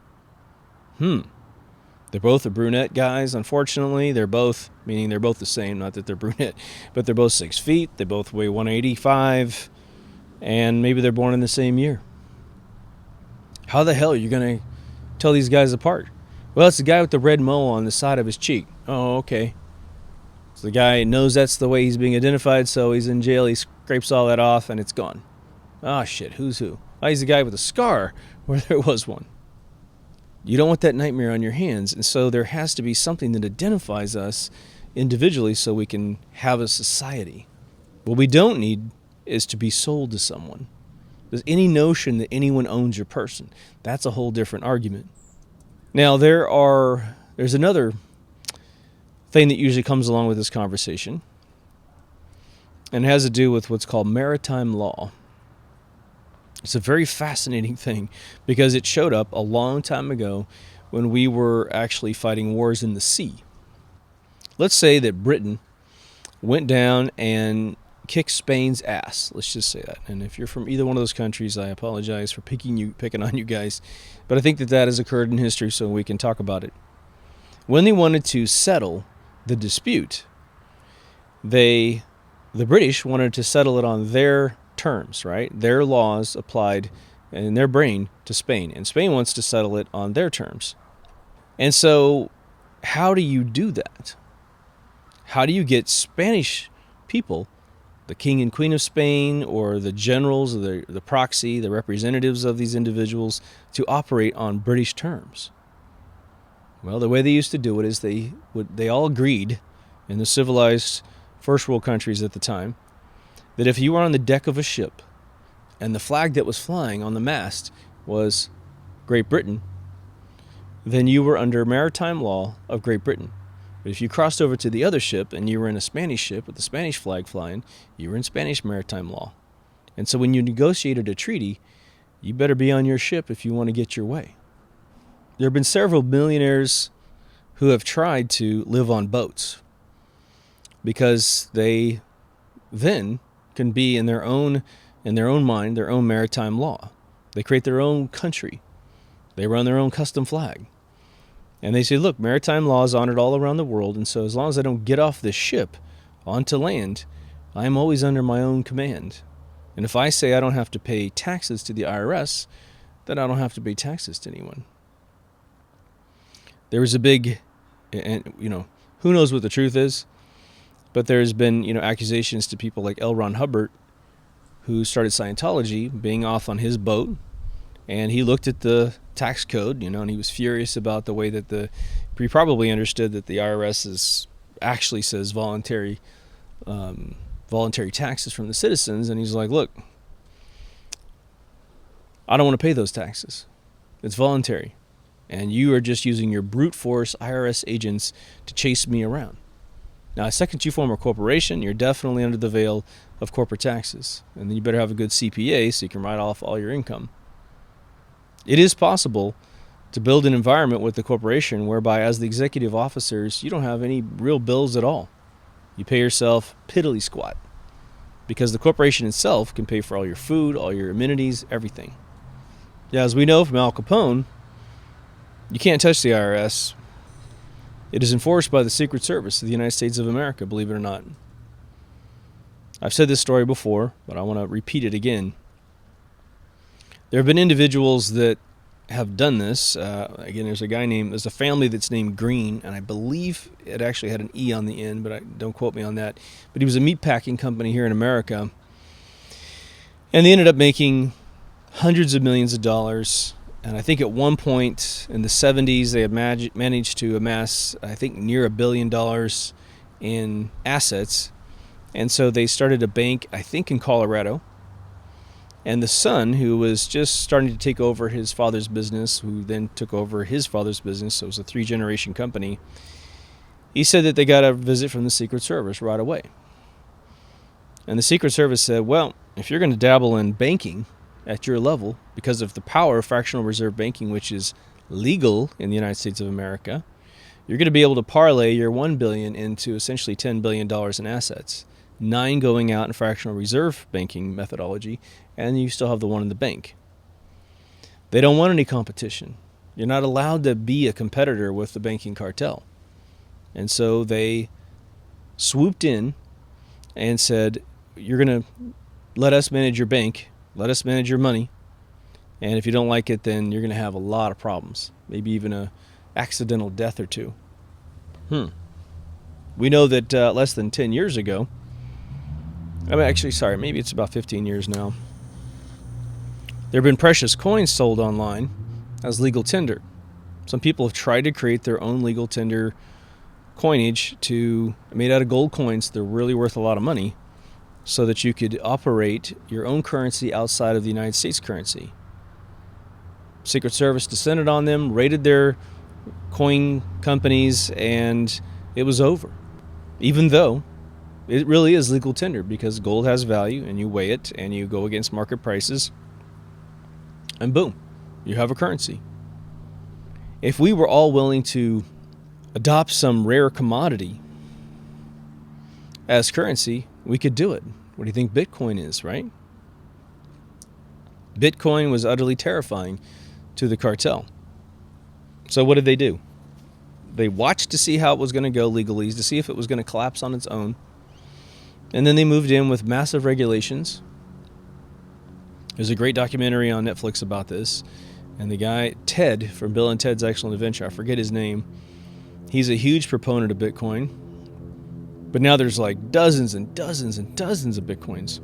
They're both the brunette guys, unfortunately. They're both the same, not that they're brunette, but they're both 6 feet. They both weigh 185, and maybe they're born in the same year. How the hell are you going to tell these guys apart? Well, it's the guy with the red mole on the side of his cheek. Oh, okay. So the guy knows that's the way he's being identified, so he's in jail. He scrapes all that off, and it's gone. Ah, shit, who's who? Oh, he's the guy with a scar where there was one. You don't want that nightmare on your hands, and so there has to be something that identifies us individually so we can have a society. What we don't need is to be sold to someone. There's any notion that anyone owns your person. That's a whole different argument. Now, there's another thing that usually comes along with this conversation, and it has to do with what's called maritime law. It's a very fascinating thing because it showed up a long time ago when we were actually fighting wars in the sea. Let's say that Britain went down and kicked Spain's ass. Let's just say that. And if you're from either one of those countries, I apologize for picking on you guys. But I think that has occurred in history, so we can talk about it. When they wanted to settle the dispute, the British wanted to settle it on their terms, right? Their laws applied in their brain to Spain, and Spain wants to settle it on their terms. And so how do you do that? How do you get Spanish people, the king and queen of Spain, or the generals, or the proxy, the representatives of these individuals, to operate on British terms? Well, the way they used to do it is they all agreed in the civilized first world countries at the time that if you were on the deck of a ship and the flag that was flying on the mast was Great Britain, then you were under maritime law of Great Britain. But if you crossed over to the other ship and you were in a Spanish ship with the Spanish flag flying, you were in Spanish maritime law. And so when you negotiated a treaty, you better be on your ship if you want to get your way. There have been several millionaires who have tried to live on boats because they then can be in their own mind, their own maritime law. They create their own country. They run their own custom flag. And they say, look, maritime law is honored all around the world, and so as long as I don't get off this ship onto land, I'm always under my own command. And if I say I don't have to pay taxes to the IRS, then I don't have to pay taxes to anyone. There was a big, and who knows what the truth is, but there's been, accusations to people like L. Ron Hubbard, who started Scientology, being off on his boat, and he looked at the tax code, and he was furious about the way that he probably understood that the IRS is actually says voluntary taxes from the citizens. And he's like, look, I don't want to pay those taxes. It's voluntary. And you are just using your brute force IRS agents to chase me around. Now, the second you form a corporation, you're definitely under the veil of corporate taxes. And then you better have a good CPA so you can write off all your income. It is possible to build an environment with the corporation whereby, as the executive officers, you don't have any real bills at all. You pay yourself piddly squat because the corporation itself can pay for all your food, all your amenities, everything. Yeah, as we know from Al Capone, you can't touch the IRS. It is enforced by the Secret Service of the United States of America, believe it or not. I've said this story before, but I want to repeat it again. There have been individuals that have done this. Again, there's a family that's named Green, and I believe it actually had an E on the end, but don't quote me on that. But he was a meatpacking company here in America, and they ended up making hundreds of millions of dollars. And I think at one point in the 70s, they had managed to amass, I think, near $1 billion in assets. And so they started a bank, I think, in Colorado. And the son, who was just starting to take over his father's business, who then took over his father's business, so it was a 3-generation company, he said that they got a visit from the Secret Service right away. And the Secret Service said, well, if you're going to dabble in banking at your level, because of the power of fractional reserve banking, which is legal in the United States of America, you're going to be able to parlay your $1 billion into essentially $10 billion in assets. 9 going out in fractional reserve banking methodology, and you still have the 1 in the bank. They don't want any competition. You're not allowed to be a competitor with the banking cartel. And so they swooped in and said, you're going to let us manage your bank, let us manage your money, and if you don't like it, then you're going to have a lot of problems, maybe even a accidental death or two. We know that less than 10 years ago, maybe it's about 15 years now, there have been precious coins sold online as legal tender. Some people have tried to create their own legal tender coinage made out of gold coins. They're really worth a lot of money, so that you could operate your own currency outside of the United States currency. Secret Service descended on them, raided their coin companies, and it was over. Even though it really is legal tender, because gold has value and you weigh it and you go against market prices, and boom, you have a currency. If we were all willing to adopt some rare commodity as currency, we could do it. What do you think Bitcoin is, right? Bitcoin was utterly terrifying to the cartel. So what did they do? They watched to see how it was going to go legally, to see if it was going to collapse on its own. And then they moved in with massive regulations. There's a great documentary on Netflix about this. And the guy, Ted, from Bill and Ted's Excellent Adventure, I forget his name, he's a huge proponent of Bitcoin. But now there's like dozens and dozens and dozens of Bitcoins.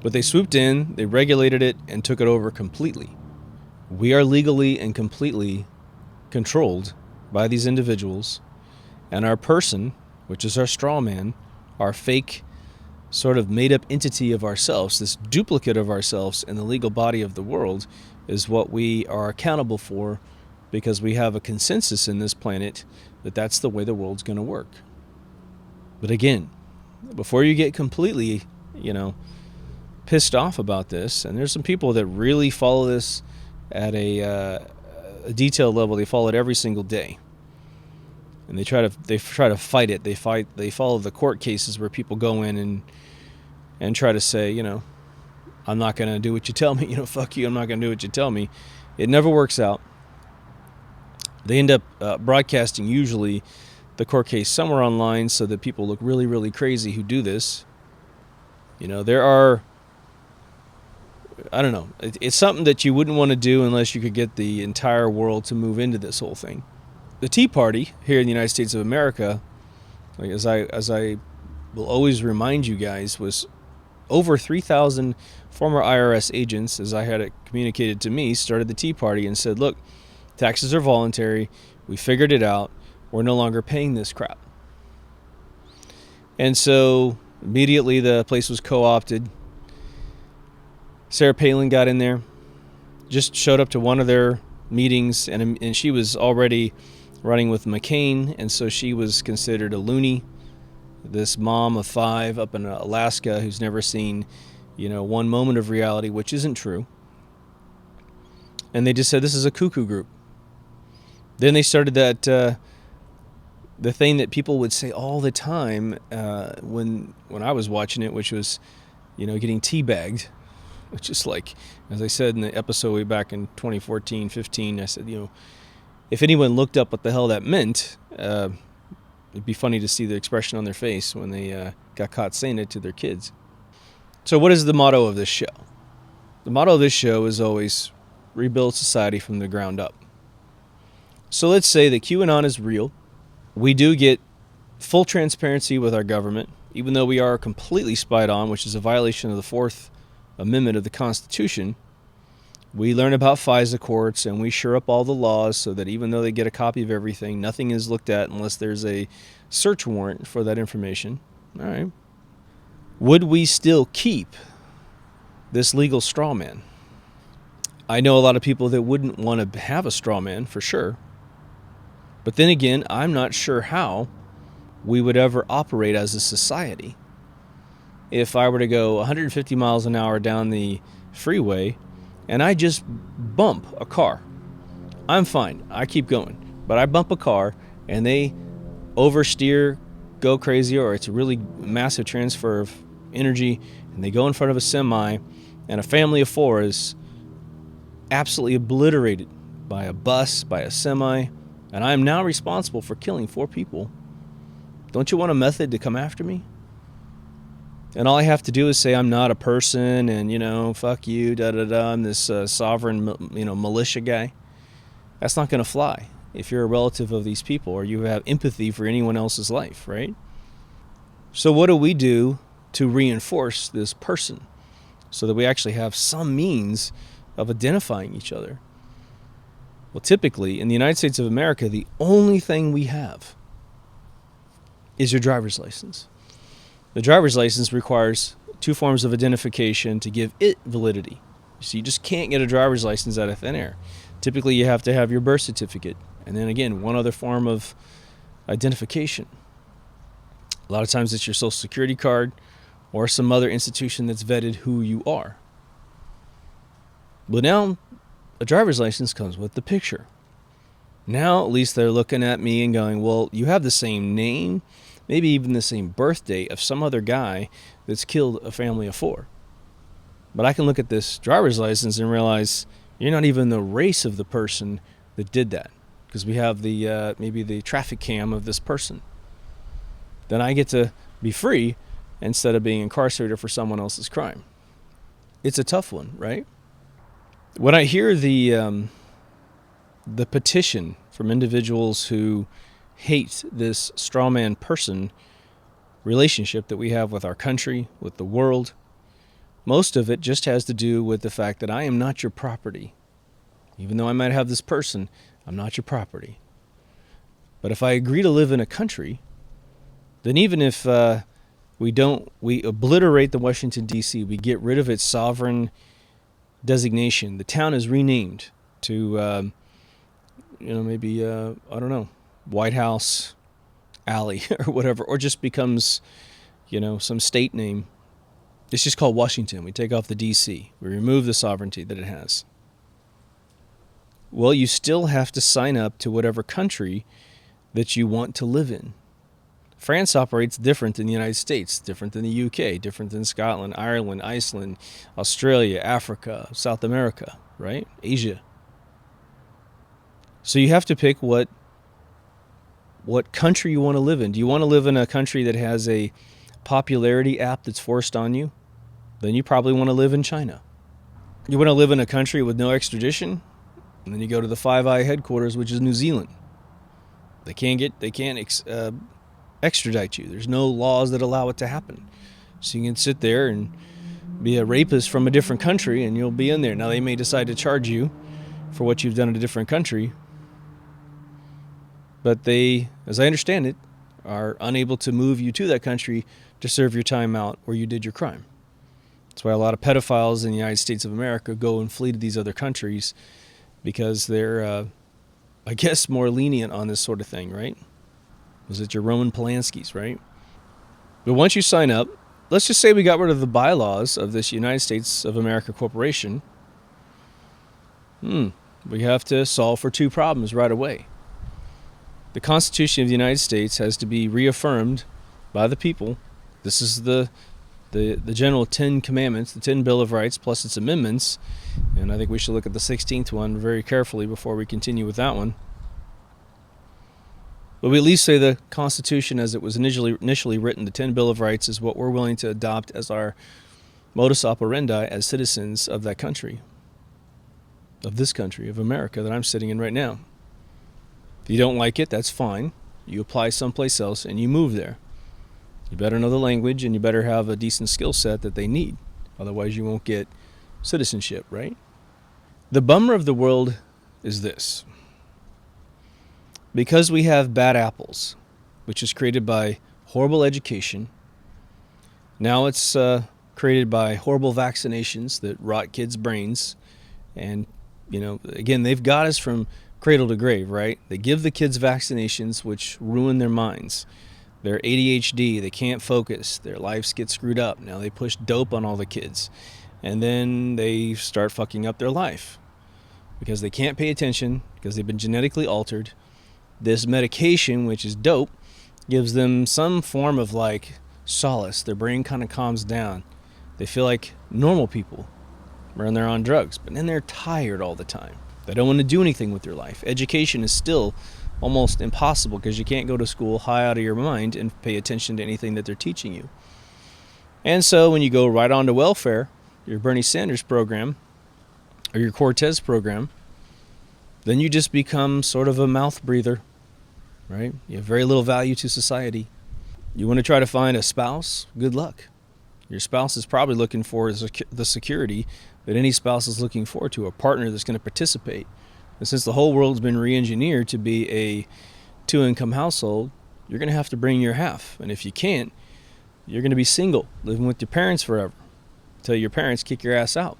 But they swooped in, they regulated it, and took it over completely. We are legally and completely controlled by these individuals. And our person, which is our Strawman, our fake sort of made-up entity of ourselves, this duplicate of ourselves in the legal body of the world, is what we are accountable for, because we have a consensus in this planet that that's the way the world's going to work. But again, before you get completely, pissed off about this, and there's some people that really follow this at a detailed level. They follow it every single day, and they try to fight it. They follow the court cases where people go in and try to say, I'm not going to do what you tell me. Fuck you. I'm not going to do what you tell me. It never works out. They end up broadcasting usually the court case somewhere online so that people look really, really crazy who do this. There are, I don't know, it's something that you wouldn't want to do unless you could get the entire world to move into this whole thing. The Tea Party here in the United States of America, as I will always remind you guys, was over 3,000 former IRS agents, as I had it communicated to me, started the Tea Party and said, look, taxes are voluntary. We figured it out. We're no longer paying this crap. And so immediately the place was co-opted. Sarah Palin got in there, just showed up to one of their meetings, and she was already running with McCain, and so she was considered a loony. This mom of 5 up in Alaska who's never seen, one moment of reality, which isn't true. And they just said this is a cuckoo group. Then they started that the thing that people would say all the time when I was watching it, which was, getting teabagged, which is like, as I said in the episode way back in 2014, 15, I said, if anyone looked up what the hell that meant, it'd be funny to see the expression on their face when they got caught saying it to their kids. So what is the motto of this show? The motto of this show is always rebuild society from the ground up. So let's say that QAnon is real. We do get full transparency with our government, even though we are completely spied on, which is a violation of the 4th Amendment of the Constitution. We learn about FISA courts, and we shore up all the laws so that even though they get a copy of everything, nothing is looked at unless there's a search warrant for that information. All right. Would we still keep this legal straw man? I know a lot of people that wouldn't want to have a straw man, for sure. But then again, I'm not sure how we would ever operate as a society. If I were to go 150 miles an hour down the freeway and I just bump a car, I'm fine. I keep going. But I bump a car and they oversteer, go crazy, or it's a really massive transfer of energy, and they go in front of a semi, and a family of 4 is absolutely obliterated by a bus, by a semi, and I am now responsible for killing 4 people. Don't you want a method to come after me? And all I have to do is say I'm not a person, and, fuck you, da-da-da, I'm this sovereign, militia guy. That's not going to fly if you're a relative of these people or you have empathy for anyone else's life, right? So what do we do to reinforce this person so that we actually have some means of identifying each other? Well, typically, in the United States of America, the only thing we have is your driver's license. The driver's license requires 2 forms of identification to give it validity. So you just can't get a driver's license out of thin air. Typically, you have to have your birth certificate, and then again, one other form of identification. A lot of times it's your social security card or some other institution that's vetted who you are. But now a driver's license comes with the picture. Now at least they're looking at me and going, well, you have the same name, maybe even the same birth date of some other guy that's killed a family of 4. But I can look at this driver's license and realize you're not even the race of the person that did that, because we have the maybe the traffic cam of this person. Then I get to be free instead of being incarcerated for someone else's crime. It's a tough one, right? When I hear the petition from individuals who hate this strawman person relationship that we have with our country, with the world, most of it just has to do with the fact that I am not your property. Even though I might have this person, I'm not your property. But if I agree to live in a country, then even if we obliterate the Washington, D.C., we get rid of its sovereign designation, the town is renamed to, maybe, I don't know, White House Alley or whatever, or just becomes, some state name. It's just called Washington. We take off the D.C. We remove the sovereignty that it has. Well, you still have to sign up to whatever country that you want to live in. France operates different than the United States, different than the UK, different than Scotland, Ireland, Iceland, Australia, Africa, South America, right? Asia. So you have to pick what country you want to live in. Do you want to live in a country that has a popularity app that's forced on you? Then you probably want to live in China. You want to live in a country with no extradition? And then you go to the Five Eye headquarters, which is New Zealand. They can't extradite you. There's no laws that allow it to happen. So you can sit there and be a rapist from a different country and you'll be in there. Now they may decide to charge you for what you've done in a different country, but they, as I understand it, are unable to move you to that country to serve your time out where you did your crime. That's why a lot of pedophiles in the United States of America go and flee to these other countries, because they're, I guess, more lenient on this sort of thing, right? Was it your Roman Polanskis, right? But once you sign up, let's just say we got rid of the bylaws of this United States of America corporation. We have to solve for two problems right away. The Constitution of the United States has to be reaffirmed by the people. This is the general 10 commandments, the 10 Bill of Rights, plus its amendments. And I think we should look at the 16th one very carefully before we continue with that one. But we at least say the Constitution as it was initially written, the 10 Bill of Rights, is what we're willing to adopt as our modus operandi as citizens of that country, of this country, of America that I'm sitting in right now. If you don't like it, that's fine. You apply someplace else and you move there. You better know the language and you better have a decent skill set that they need. Otherwise you won't get citizenship, right? The bummer of the world is this. Because we have bad apples, which is created by horrible education, now it's created by horrible vaccinations that rot kids' brains. And, again, they've got us from cradle to grave, right? They give the kids vaccinations which ruin their minds. They're ADHD, they can't focus, their lives get screwed up. Now they push dope on all the kids. And then they start fucking up their life because they can't pay attention, because they've been genetically altered. This medication, which is dope, gives them some form of solace. Their brain kind of calms down. They feel like normal people when they're on drugs, but then they're tired all the time. They don't want to do anything with their life. Education is still almost impossible because you can't go to school high out of your mind and pay attention to anything that they're teaching you. And so when you go right on to welfare, your Bernie Sanders program or your Cortez program, then you just become sort of a mouth breather, right? You have very little value to society. You want to try to find a spouse? Good luck. Your spouse is probably looking for the security that any spouse is looking for, to a partner that's going to participate. And since the whole world's been re-engineered to be a two-income household, you're going to have to bring your half. And if you can't, you're going to be single, living with your parents forever, until your parents kick your ass out.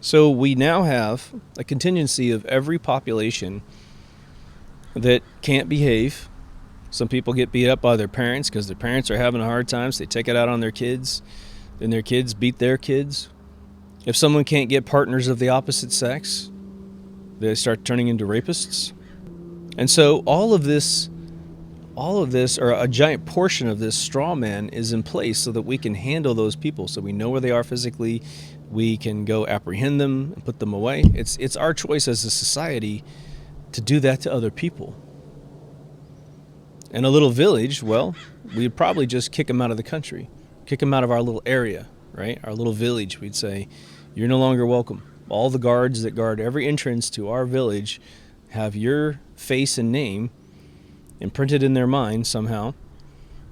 So we now have a contingency of every population that can't behave. Some people get beat up by their parents because their parents are having a hard time, so they take it out on their kids. Then their kids beat their kids. If someone can't get partners of the opposite sex, they start turning into rapists. And so all of this, or a giant portion of this straw man, is in place so that we can handle those people, so we know where they are physically. We can go apprehend them and put them away. It's our choice as a society to do that to other people. In a little village, well, we'd probably just kick them out of the country, kick them out of our little area, right? Our little village. We'd say, you're no longer welcome. All the guards that guard every entrance to our village have your face and name imprinted in their mind somehow,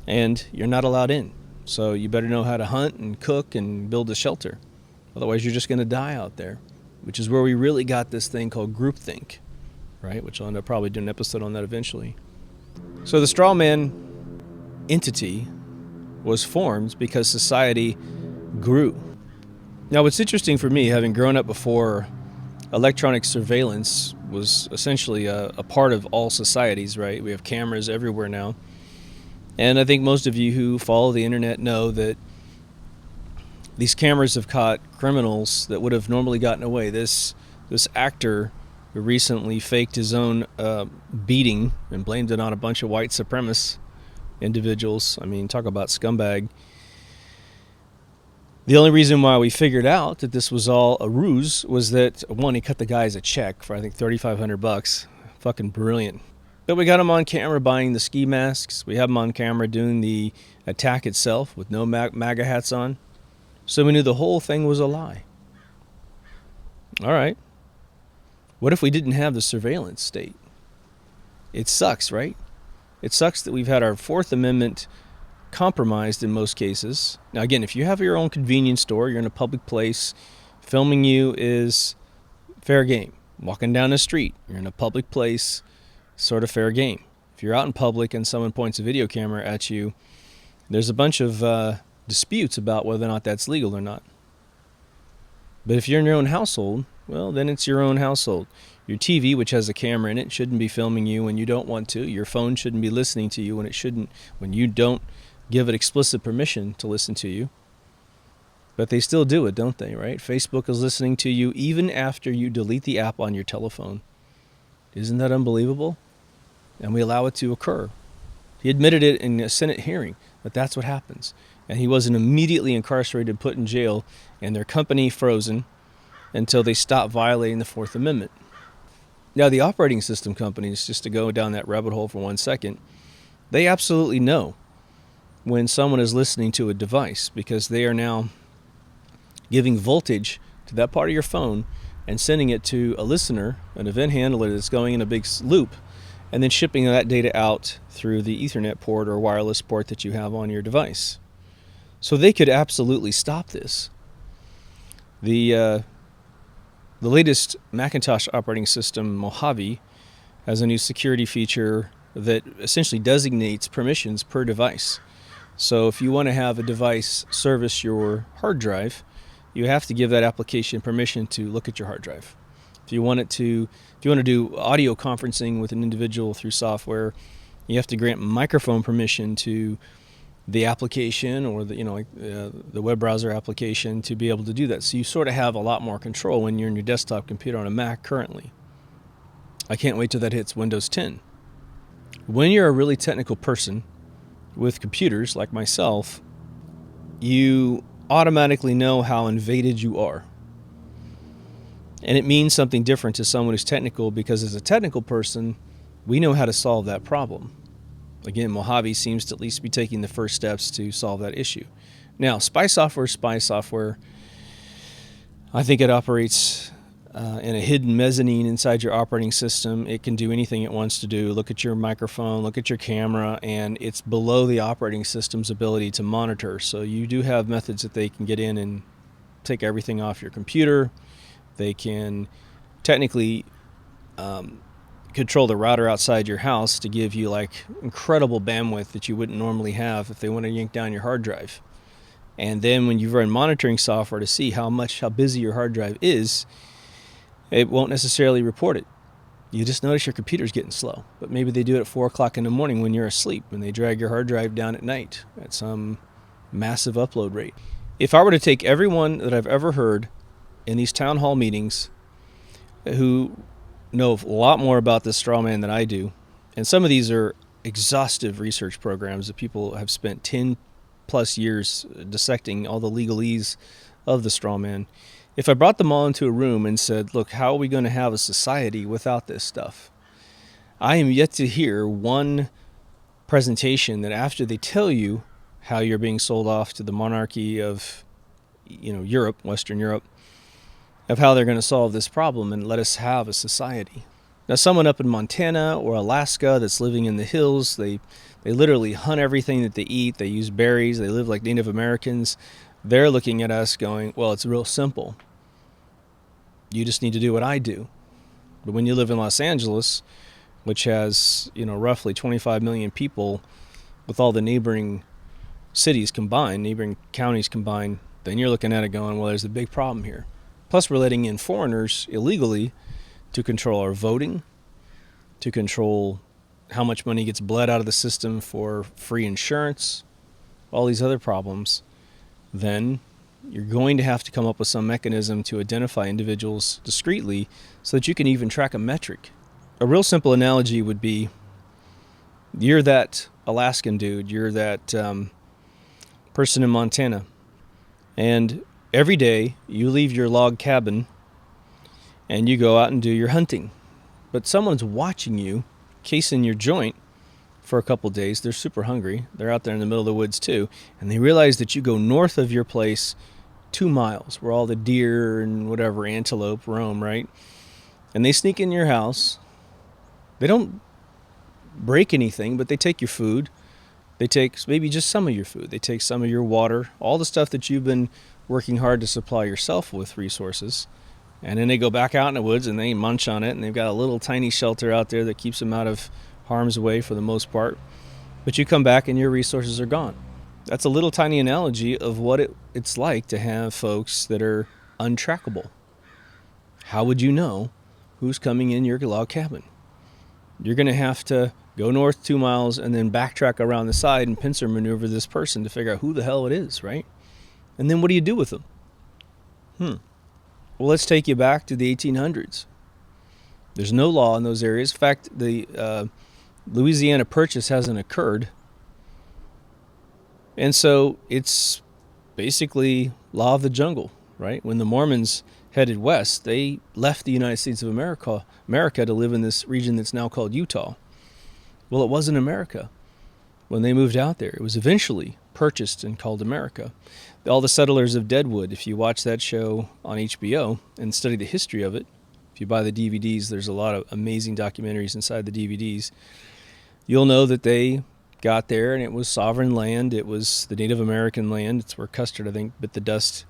and you're not allowed in. So you better know how to hunt and cook and build a shelter. Otherwise, you're just going to die out there, which is where we really got this thing called groupthink, right? Which I'll end up probably doing an episode on that eventually. So the straw man entity was formed because society grew. Now, what's interesting for me, having grown up before electronic surveillance was essentially a part of all societies, right? We have cameras everywhere now. And I think most of you who follow the internet know that these cameras have caught criminals that would have normally gotten away. This actor who recently faked his own beating and blamed it on a bunch of white supremacist individuals. I mean, talk about scumbag. The only reason why we figured out that this was all a ruse was that, one, he cut the guys a check for, I think, $3,500. Fucking brilliant. But we got him on camera buying the ski masks. We have him on camera doing the attack itself with no MAGA hats on. So we knew the whole thing was a lie. All right. What if we didn't have the surveillance state? It sucks, right? It sucks that we've had our Fourth Amendment compromised in most cases. Now, again, if you have your own convenience store, you're in a public place, filming you is fair game. Walking down the street, you're in a public place, sort of fair game. If you're out in public and someone points a video camera at you, there's a bunch of disputes about whether or not that's legal or not. But if you're in your own household, well, then it's your own household. Your TV, which has a camera in it, shouldn't be filming you when you don't want to. Your phone shouldn't be listening to you when it shouldn't, when you don't give it explicit permission to listen to you. But they still do it, don't they, right? Facebook is listening to you even after you delete the app on your telephone. Isn't that unbelievable? And we allow it to occur. He admitted it in a Senate hearing, that that's what happens. And he wasn't immediately incarcerated, put in jail, and their company frozen until they stopped violating the Fourth Amendment. Now, the operating system companies, just to go down that rabbit hole for 1 second, they absolutely know when someone is listening to a device, because they are now giving voltage to that part of your phone and sending it to a listener, an event handler that's going in a big loop, and then shipping that data out through the Ethernet port or wireless port that you have on your device. So they could absolutely stop this. The latest Macintosh operating system, Mojave, has a new security feature that essentially designates permissions per device. So if you want to have a device service your hard drive, you have to give that application permission to look at your hard drive. If you want to do audio conferencing with an individual through software, you have to grant microphone permission to the application or the web browser application to be able to do that. So you sort of have a lot more control when you're in your desktop computer on a Mac currently. I can't wait till that hits Windows 10. When you're a really technical person with computers like myself, you automatically know how invaded you are. And it means something different to someone who's technical, because as a technical person, we know how to solve that problem. Again, Mojave seems to at least be taking the first steps to solve that issue. Now, spy software. I think it operates in a hidden mezzanine inside your operating system. It can do anything it wants to do. Look at your microphone, look at your camera, and it's below the operating system's ability to monitor. So you do have methods that they can get in and take everything off your computer. They can technically control the router outside your house to give you like incredible bandwidth that you wouldn't normally have if they want to yank down your hard drive. And then when you run monitoring software to see how busy your hard drive is, it won't necessarily report it. You just notice your computer's getting slow. But maybe they do it at 4 o'clock in the morning when you're asleep, when they drag your hard drive down at night at some massive upload rate. If I were to take everyone that I've ever heard in these town hall meetings who know a lot more about this Strawman than I do, and some of these are exhaustive research programs that people have spent 10 plus years dissecting all the legalese of the Strawman. If I brought them all into a room and said, look, how are we going to have a society without this stuff? I am yet to hear one presentation that after they tell you how you're being sold off to the monarchy of Europe, Western Europe, of how they're going to solve this problem and let us have a society. Now, someone up in Montana or Alaska that's living in the hills, they literally hunt everything that they eat. They use berries. They live like Native Americans. They're looking at us going, well, it's real simple. You just need to do what I do. But when you live in Los Angeles, which has, roughly 25 million people with all the neighboring cities combined, neighboring counties combined, then you're looking at it going, well, there's a big problem here. Plus, we're letting in foreigners illegally to control our voting, to control how much money gets bled out of the system for free insurance, all these other problems. Then you're going to have to come up with some mechanism to identify individuals discreetly so that you can even track a metric. A real simple analogy would be, you're that Alaskan dude, you're that person in Montana, and every day you leave your log cabin and you go out and do your hunting. But someone's watching you, casing your joint for a couple days. They're super hungry. They're out there in the middle of the woods too. And they realize that you go north of your place 2 miles, where all the deer and whatever antelope roam, right? And they sneak in your house. They don't break anything, but they take your food. They take maybe just some of your food. They take some of your water, all the stuff that you've been working hard to supply yourself with resources. And then they go back out in the woods and they munch on it, and they've got a little tiny shelter out there that keeps them out of harm's way for the most part, but you come back and your resources are gone. That's a little tiny analogy of what it's like to have folks that are untrackable. How would you know who's coming in your log cabin? You're going to have to go north 2 miles and then backtrack around the side and pincer maneuver this person to figure out who the hell it is, right? And then what do you do with them? Well, let's take you back to the 1800s. There's no law in those areas. In fact, the Louisiana Purchase hasn't occurred. And so it's basically law of the jungle, right? When the Mormons headed west, they left the United States of America to live in this region that's now called Utah. Well, it wasn't America when they moved out there. It was eventually purchased and called America. All the Settlers of Deadwood, if you watch that show on HBO and study the history of it, if you buy the DVDs, there's a lot of amazing documentaries inside the DVDs. You'll know that they got there and it was sovereign land. It was the Native American land. It's where Custer, I think, bit the dust.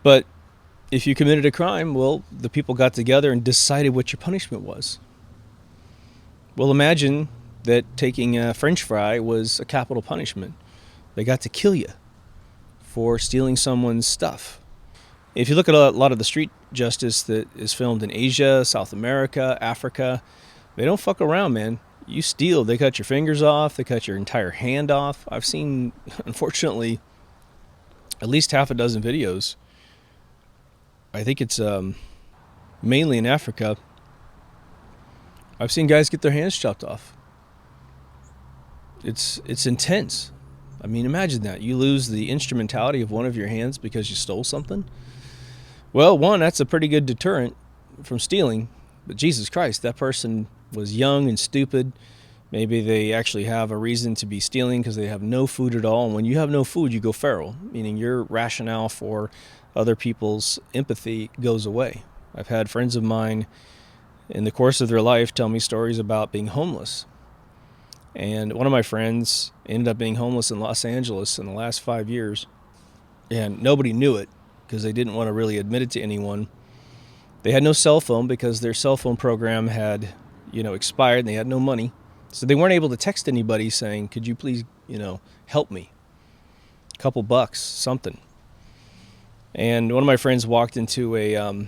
But if you committed a crime, well, the people got together and decided what your punishment was. Well, imagine that taking a French fry was a capital punishment. They got to kill you for stealing someone's stuff. If you look at a lot of the street justice that is filmed in Asia, South America, Africa, they don't fuck around, man. You steal, they cut your fingers off, they cut your entire hand off. I've seen, unfortunately, at least half a dozen videos. I think it's mainly in Africa. I've seen guys get their hands chopped off. It's intense. I mean, imagine that. You lose the instrumentality of one of your hands because you stole something. Well, one, that's a pretty good deterrent from stealing. But Jesus Christ, that person was young and stupid. Maybe they actually have a reason to be stealing because they have no food at all. And when you have no food, you go feral, meaning your rationale for other people's empathy goes away. I've had friends of mine in the course of their life tell me stories about being homeless. And one of my friends ended up being homeless in Los Angeles in the last 5 years. And nobody knew it because they didn't want to really admit it to anyone. They had no cell phone because their cell phone program had, expired and they had no money. So they weren't able to text anybody saying, could you please, help me? A couple bucks, something. And one of my friends walked into a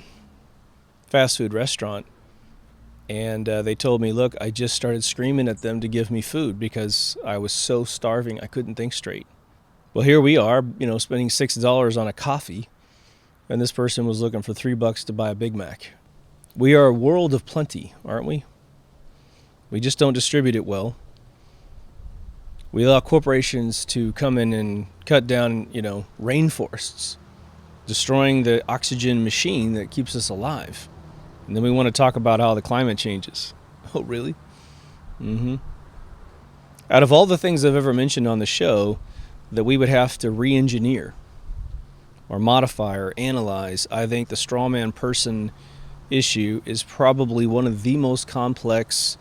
fast food restaurant and they told me, look, I just started screaming at them to give me food because I was so starving I couldn't think straight. Well, here we are, spending $6 on a coffee, and this person was looking for $3 to buy a Big Mac. We are a world of plenty, aren't we? We just don't distribute it well. We allow corporations to come in and cut down, rainforests, destroying the oxygen machine that keeps us alive. And then we want to talk about how the climate changes. Oh, really? Out of all the things I've ever mentioned on the show that we would have to re-engineer or modify or analyze, I think the Strawman person issue is probably one of the most complex,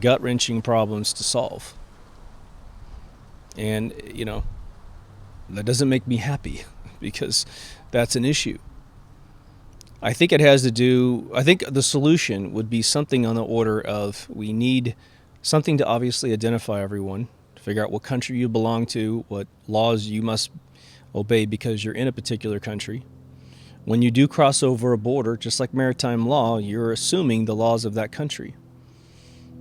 gut-wrenching problems to solve. And, that doesn't make me happy because that's an issue. I think the solution would be something on the order of we need something to obviously identify everyone, to figure out what country you belong to, what laws you must obey because you're in a particular country. When you do cross over a border, just like maritime law, you're assuming the laws of that country.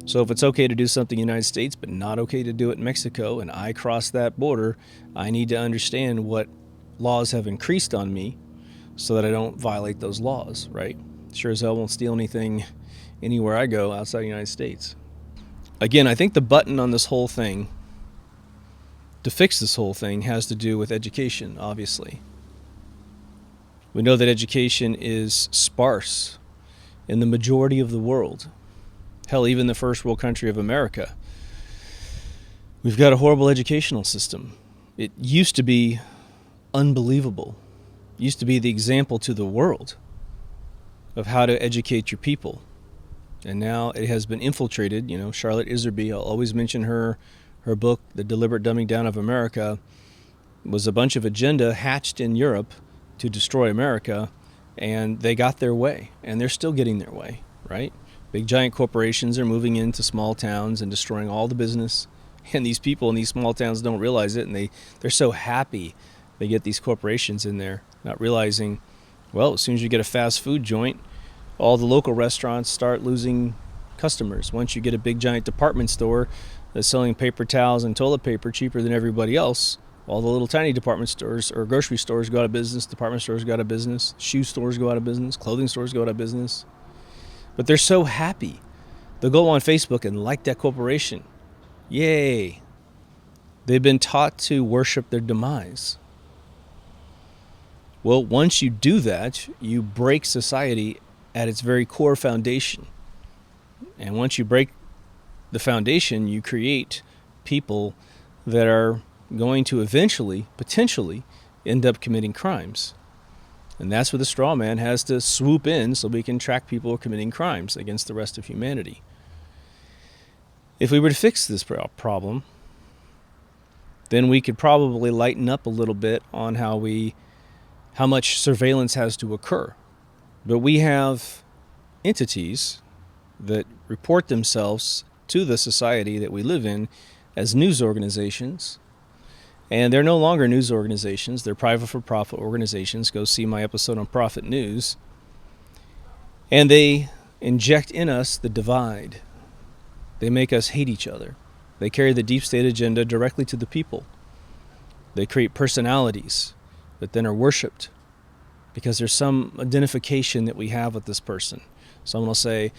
So if it's okay to do something in the United States but not okay to do it in Mexico, and I cross that border, I need to understand what laws have increased on me so that I don't violate those laws, right? Sure as hell won't steal anything anywhere I go outside the United States. Again, I think the button on this whole thing, to fix this whole thing, has to do with education, obviously. We know that education is sparse in the majority of the world. Hell, even the first world country of America. We've got a horrible educational system. It used to be unbelievable. It used to be the example to the world of how to educate your people. And now it has been infiltrated. Charlotte Iserby, I'll always mention her book, The Deliberate Dumbing Down of America, was a bunch of agenda hatched in Europe to destroy America, and they got their way, and they're still getting their way, right? Big giant corporations are moving into small towns and destroying all the business. And these people in these small towns don't realize it, and they're so happy they get these corporations in there, not realizing, well, as soon as you get a fast food joint, all the local restaurants start losing customers. Once you get a big giant department store that's selling paper towels and toilet paper cheaper than everybody else, all the little tiny department stores or grocery stores go out of business, department stores go out of business, shoe stores go out of business, clothing stores go out of business. But they're so happy. They'll go on Facebook and like that corporation. Yay. They've been taught to worship their demise. Well, once you do that, you break society at its very core foundation. And once you break the foundation, you create people that are going to eventually, potentially, end up committing crimes. And that's where the straw man has to swoop in so we can track people who are committing crimes against the rest of humanity. If we were to fix this problem, then we could probably lighten up a little bit on how much surveillance has to occur. But we have entities that report themselves to the society that we live in as news organizations. And they're no longer news organizations. They're private for profit organizations. Go see my episode on Profit News. And they inject in us the divide. They make us hate each other. They carry the deep state agenda directly to the people. They create personalities that then are worshipped because there's some identification that we have with this person. Someone will say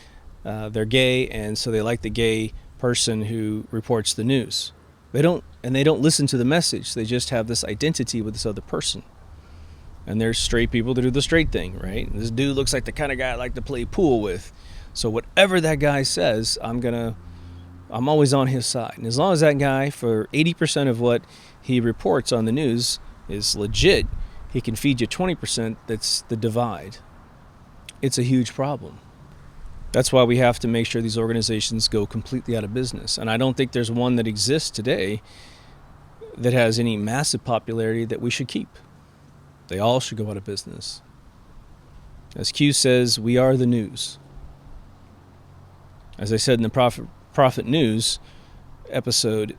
they're gay, and so they like the gay person who reports the news. They don't listen to the message. They just have this identity with this other person. And there's straight people that do the straight thing, right? And this dude looks like the kind of guy I like to play pool with. So whatever that guy says, I'm always on his side. And as long as that guy, for 80% of what he reports on the news is legit, he can feed you 20% that's the divide. It's a huge problem. That's why we have to make sure these organizations go completely out of business. And I don't think there's one that exists today that has any massive popularity that we should keep. They all should go out of business. As Q says, we are the news. As I said in the Profit News episode,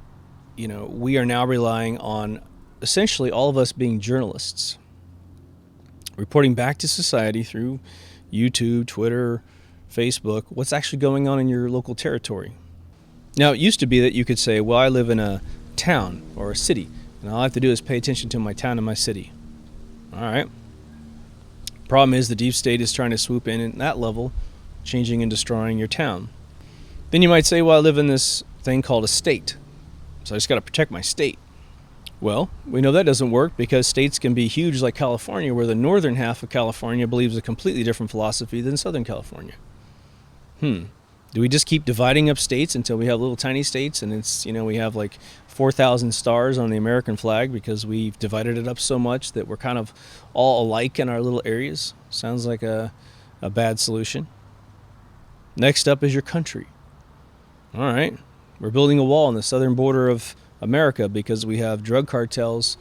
we are now relying on essentially all of us being journalists, reporting back to society through YouTube, Twitter, Facebook, what's actually going on in your local territory. Now, it used to be that you could say, well, I live in a town or a city, and all I have to do is pay attention to my town and my city. All right. Problem is the deep state is trying to swoop in at that level, changing and destroying your town. Then you might say, well, I live in this thing called a state, so I just got to protect my state. Well, we know that doesn't work because states can be huge like California, where the northern half of California believes a completely different philosophy than Southern California. Do we just keep dividing up states until we have little tiny states and it's, we have like 4,000 stars on the American flag because we've divided it up so much that we're kind of all alike in our little areas? Sounds like a bad solution. Next up is your country. All right. We're building a wall on the southern border of America because we have drug cartels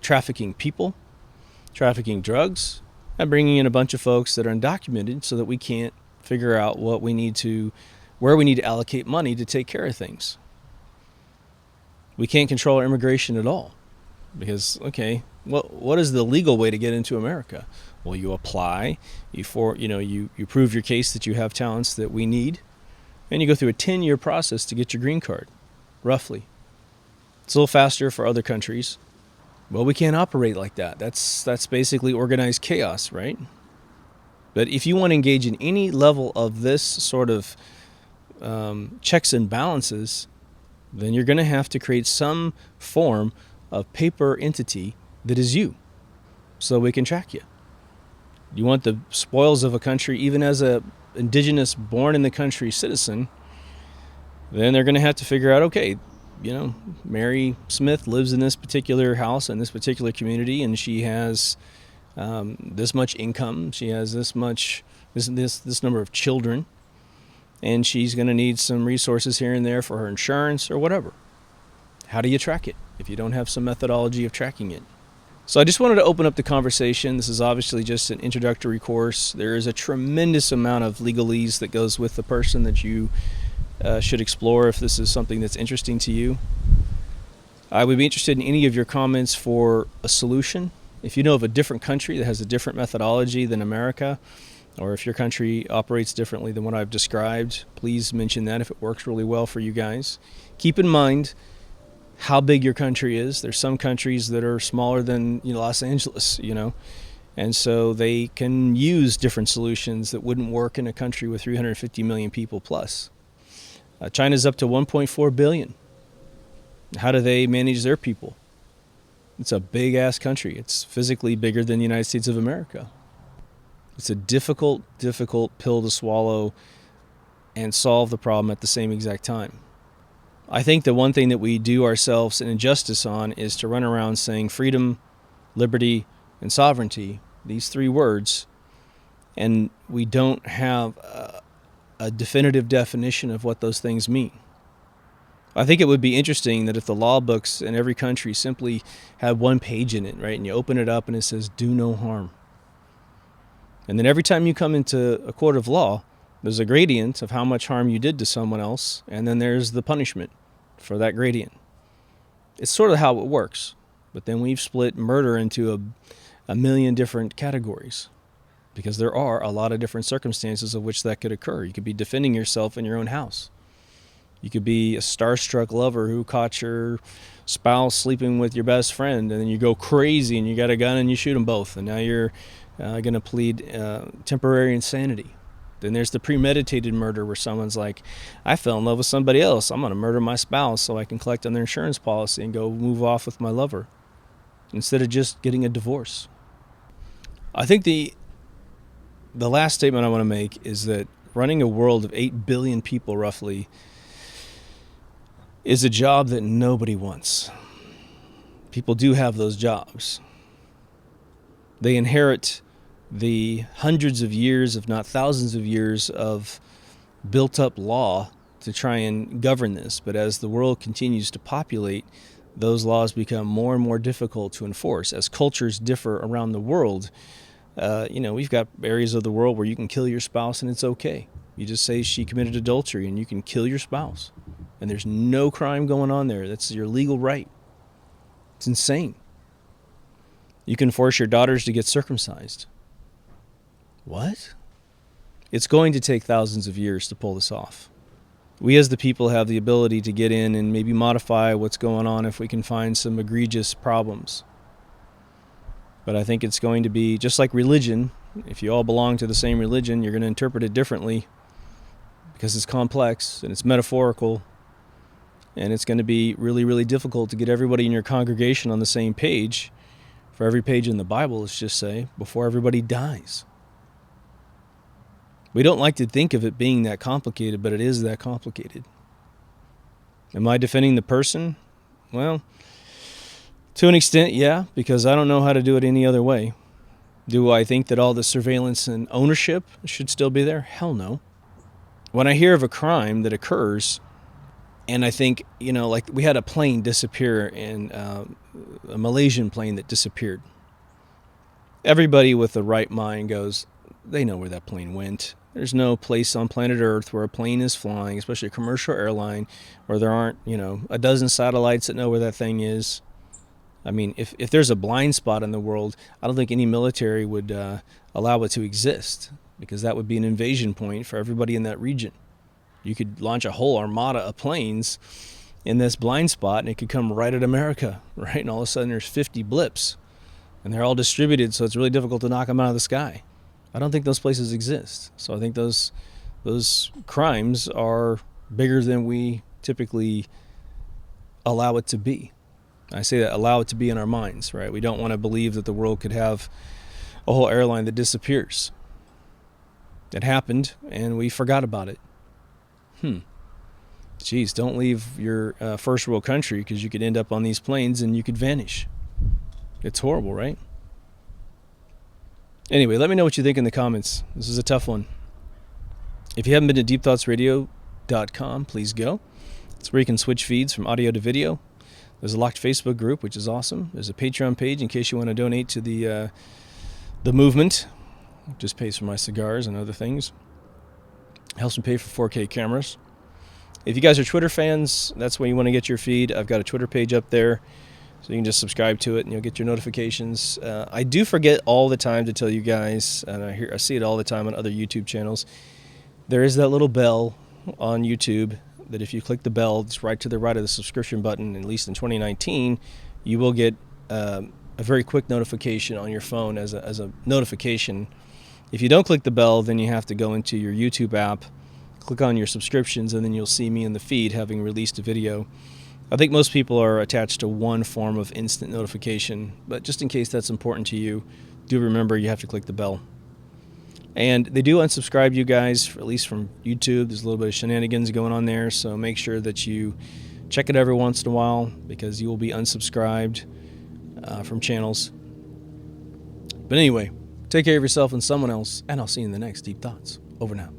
trafficking people, trafficking drugs, and bringing in a bunch of folks that are undocumented so that we can't figure out where we need to allocate money to take care of things. We can't control our immigration at all because, what is the legal way to get into America? Well, you apply, you prove your case that you have talents that we need, and you go through a 10-year process to get your green card, roughly. It's a little faster for other countries. Well, we can't operate like that. That's basically organized chaos, right? But if you want to engage in any level of this sort of checks and balances, then you're going to have to create some form of paper entity that is you, so we can track you. You want the spoils of a country, even as a indigenous born in the country citizen, then they're going to have to figure out, okay, Mary Smith lives in this particular house in this particular community, and she has this much income. She has this number of children, and she's going to need some resources here and there for her insurance or whatever. How do you track it if you don't have some methodology of tracking it? So I just wanted to open up the conversation. This is obviously just an introductory course. There is a tremendous amount of legalese that goes with the person that you should explore if this is something that's interesting to you. I would be interested in any of your comments for a solution. If you know of a different country that has a different methodology than America, or if your country operates differently than what I've described, please mention that if it works really well for you guys. Keep in mind how big your country is. There's some countries that are smaller than Los Angeles, and so they can use different solutions that wouldn't work in a country with 350 million people plus. China's up to 1.4 billion. How do they manage their people? It's a big-ass country. It's physically bigger than the United States of America. It's a difficult pill to swallow and solve the problem at the same exact time. I think the one thing that we do ourselves an injustice on is to run around saying freedom, liberty, and sovereignty, these three words, and we don't have a definitive definition of what those things mean. I think it would be interesting that if the law books in every country simply had one page in it, right, and you open it up and it says, do no harm. And then every time you come into a court of law, there's a gradient of how much harm you did to someone else, and then there's the punishment for that gradient. It's sort of how it works, but then we've split murder into a million different categories because there are a lot of different circumstances of which that could occur. You could be defending yourself in your own house. You could be a starstruck lover who caught your spouse sleeping with your best friend, and then you go crazy and you got a gun and you shoot them both, and now you're going to plead temporary insanity. Then there's the premeditated murder where someone's like, I fell in love with somebody else. I'm going to murder my spouse so I can collect on their insurance policy and go move off with my lover instead of just getting a divorce. I think the last statement I want to make is that running a world of 8 billion people roughly is a job that nobody wants. People do have those jobs. They inherit the hundreds of years, if not thousands of years, of built-up law to try and govern this. But as the world continues to populate, those laws become more and more difficult to enforce. As cultures differ around the world, we've got areas of the world where you can kill your spouse and it's okay. You just say she committed adultery and you can kill your spouse. And there's no crime going on there. That's your legal right. It's insane. You can force your daughters to get circumcised. What? It's going to take thousands of years to pull this off. We as the people have the ability to get in and maybe modify what's going on if we can find some egregious problems. But I think it's going to be just like religion. If you all belong to the same religion, you're going to interpret it differently because it's complex and it's metaphorical. And it's going to be really, really difficult to get everybody in your congregation on the same page for every page in the Bible, let's just say, before everybody dies. We don't like to think of it being that complicated, but it is that complicated. Am I defending the person? Well, to an extent, yeah, because I don't know how to do it any other way. Do I think that all the surveillance and ownership should still be there? Hell no. When I hear of a crime that occurs, and I think, like we had a plane disappear in a Malaysian plane that disappeared. Everybody with the right mind goes, they know where that plane went. There's no place on planet Earth where a plane is flying, especially a commercial airline, where there aren't, a dozen satellites that know where that thing is. I mean, if there's a blind spot in the world, I don't think any military would allow it to exist, because that would be an invasion point for everybody in that region. You could launch a whole armada of planes in this blind spot, and it could come right at America, right? And all of a sudden there's 50 blips, and they're all distributed, so it's really difficult to knock them out of the sky. I don't think those places exist. So I think those crimes are bigger than we typically allow it to be. I say that, allow it to be in our minds, right? We don't want to believe that the world could have a whole airline that disappears. It happened, and we forgot about it. Geez, don't leave your first world country, because you could end up on these planes and you could vanish. It's horrible, right? Anyway, let me know what you think in the comments. This is a tough one. If you haven't been to deepthoughtsradio.com, please go. It's where you can switch feeds from audio to video. There's a locked Facebook group, which is awesome. There's a Patreon page in case you want to donate to the movement. It just pays for my cigars and other things. Helps me pay for 4K cameras. If you guys are Twitter fans, that's where you want to get your feed. I've got a Twitter page up there, so you can just subscribe to it and you'll get your notifications. I do forget all the time to tell you guys, and I see it all the time on other YouTube channels. There is that little bell on YouTube that if you click the bell, it's right to the right of the subscription button, at least in 2019, you will get a very quick notification on your phone as a notification. If you don't click the bell, then you have to go into your YouTube app, click on your subscriptions, and then you'll see me in the feed having released a video. I think most people are attached to one form of instant notification, but just in case that's important to you, do remember you have to click the bell. And they do unsubscribe you guys, at least from YouTube. There's a little bit of shenanigans going on there, so make sure that you check it every once in a while because you will be unsubscribed from channels. But anyway, take care of yourself and someone else, and I'll see you in the next Deep Thoughts. Over now.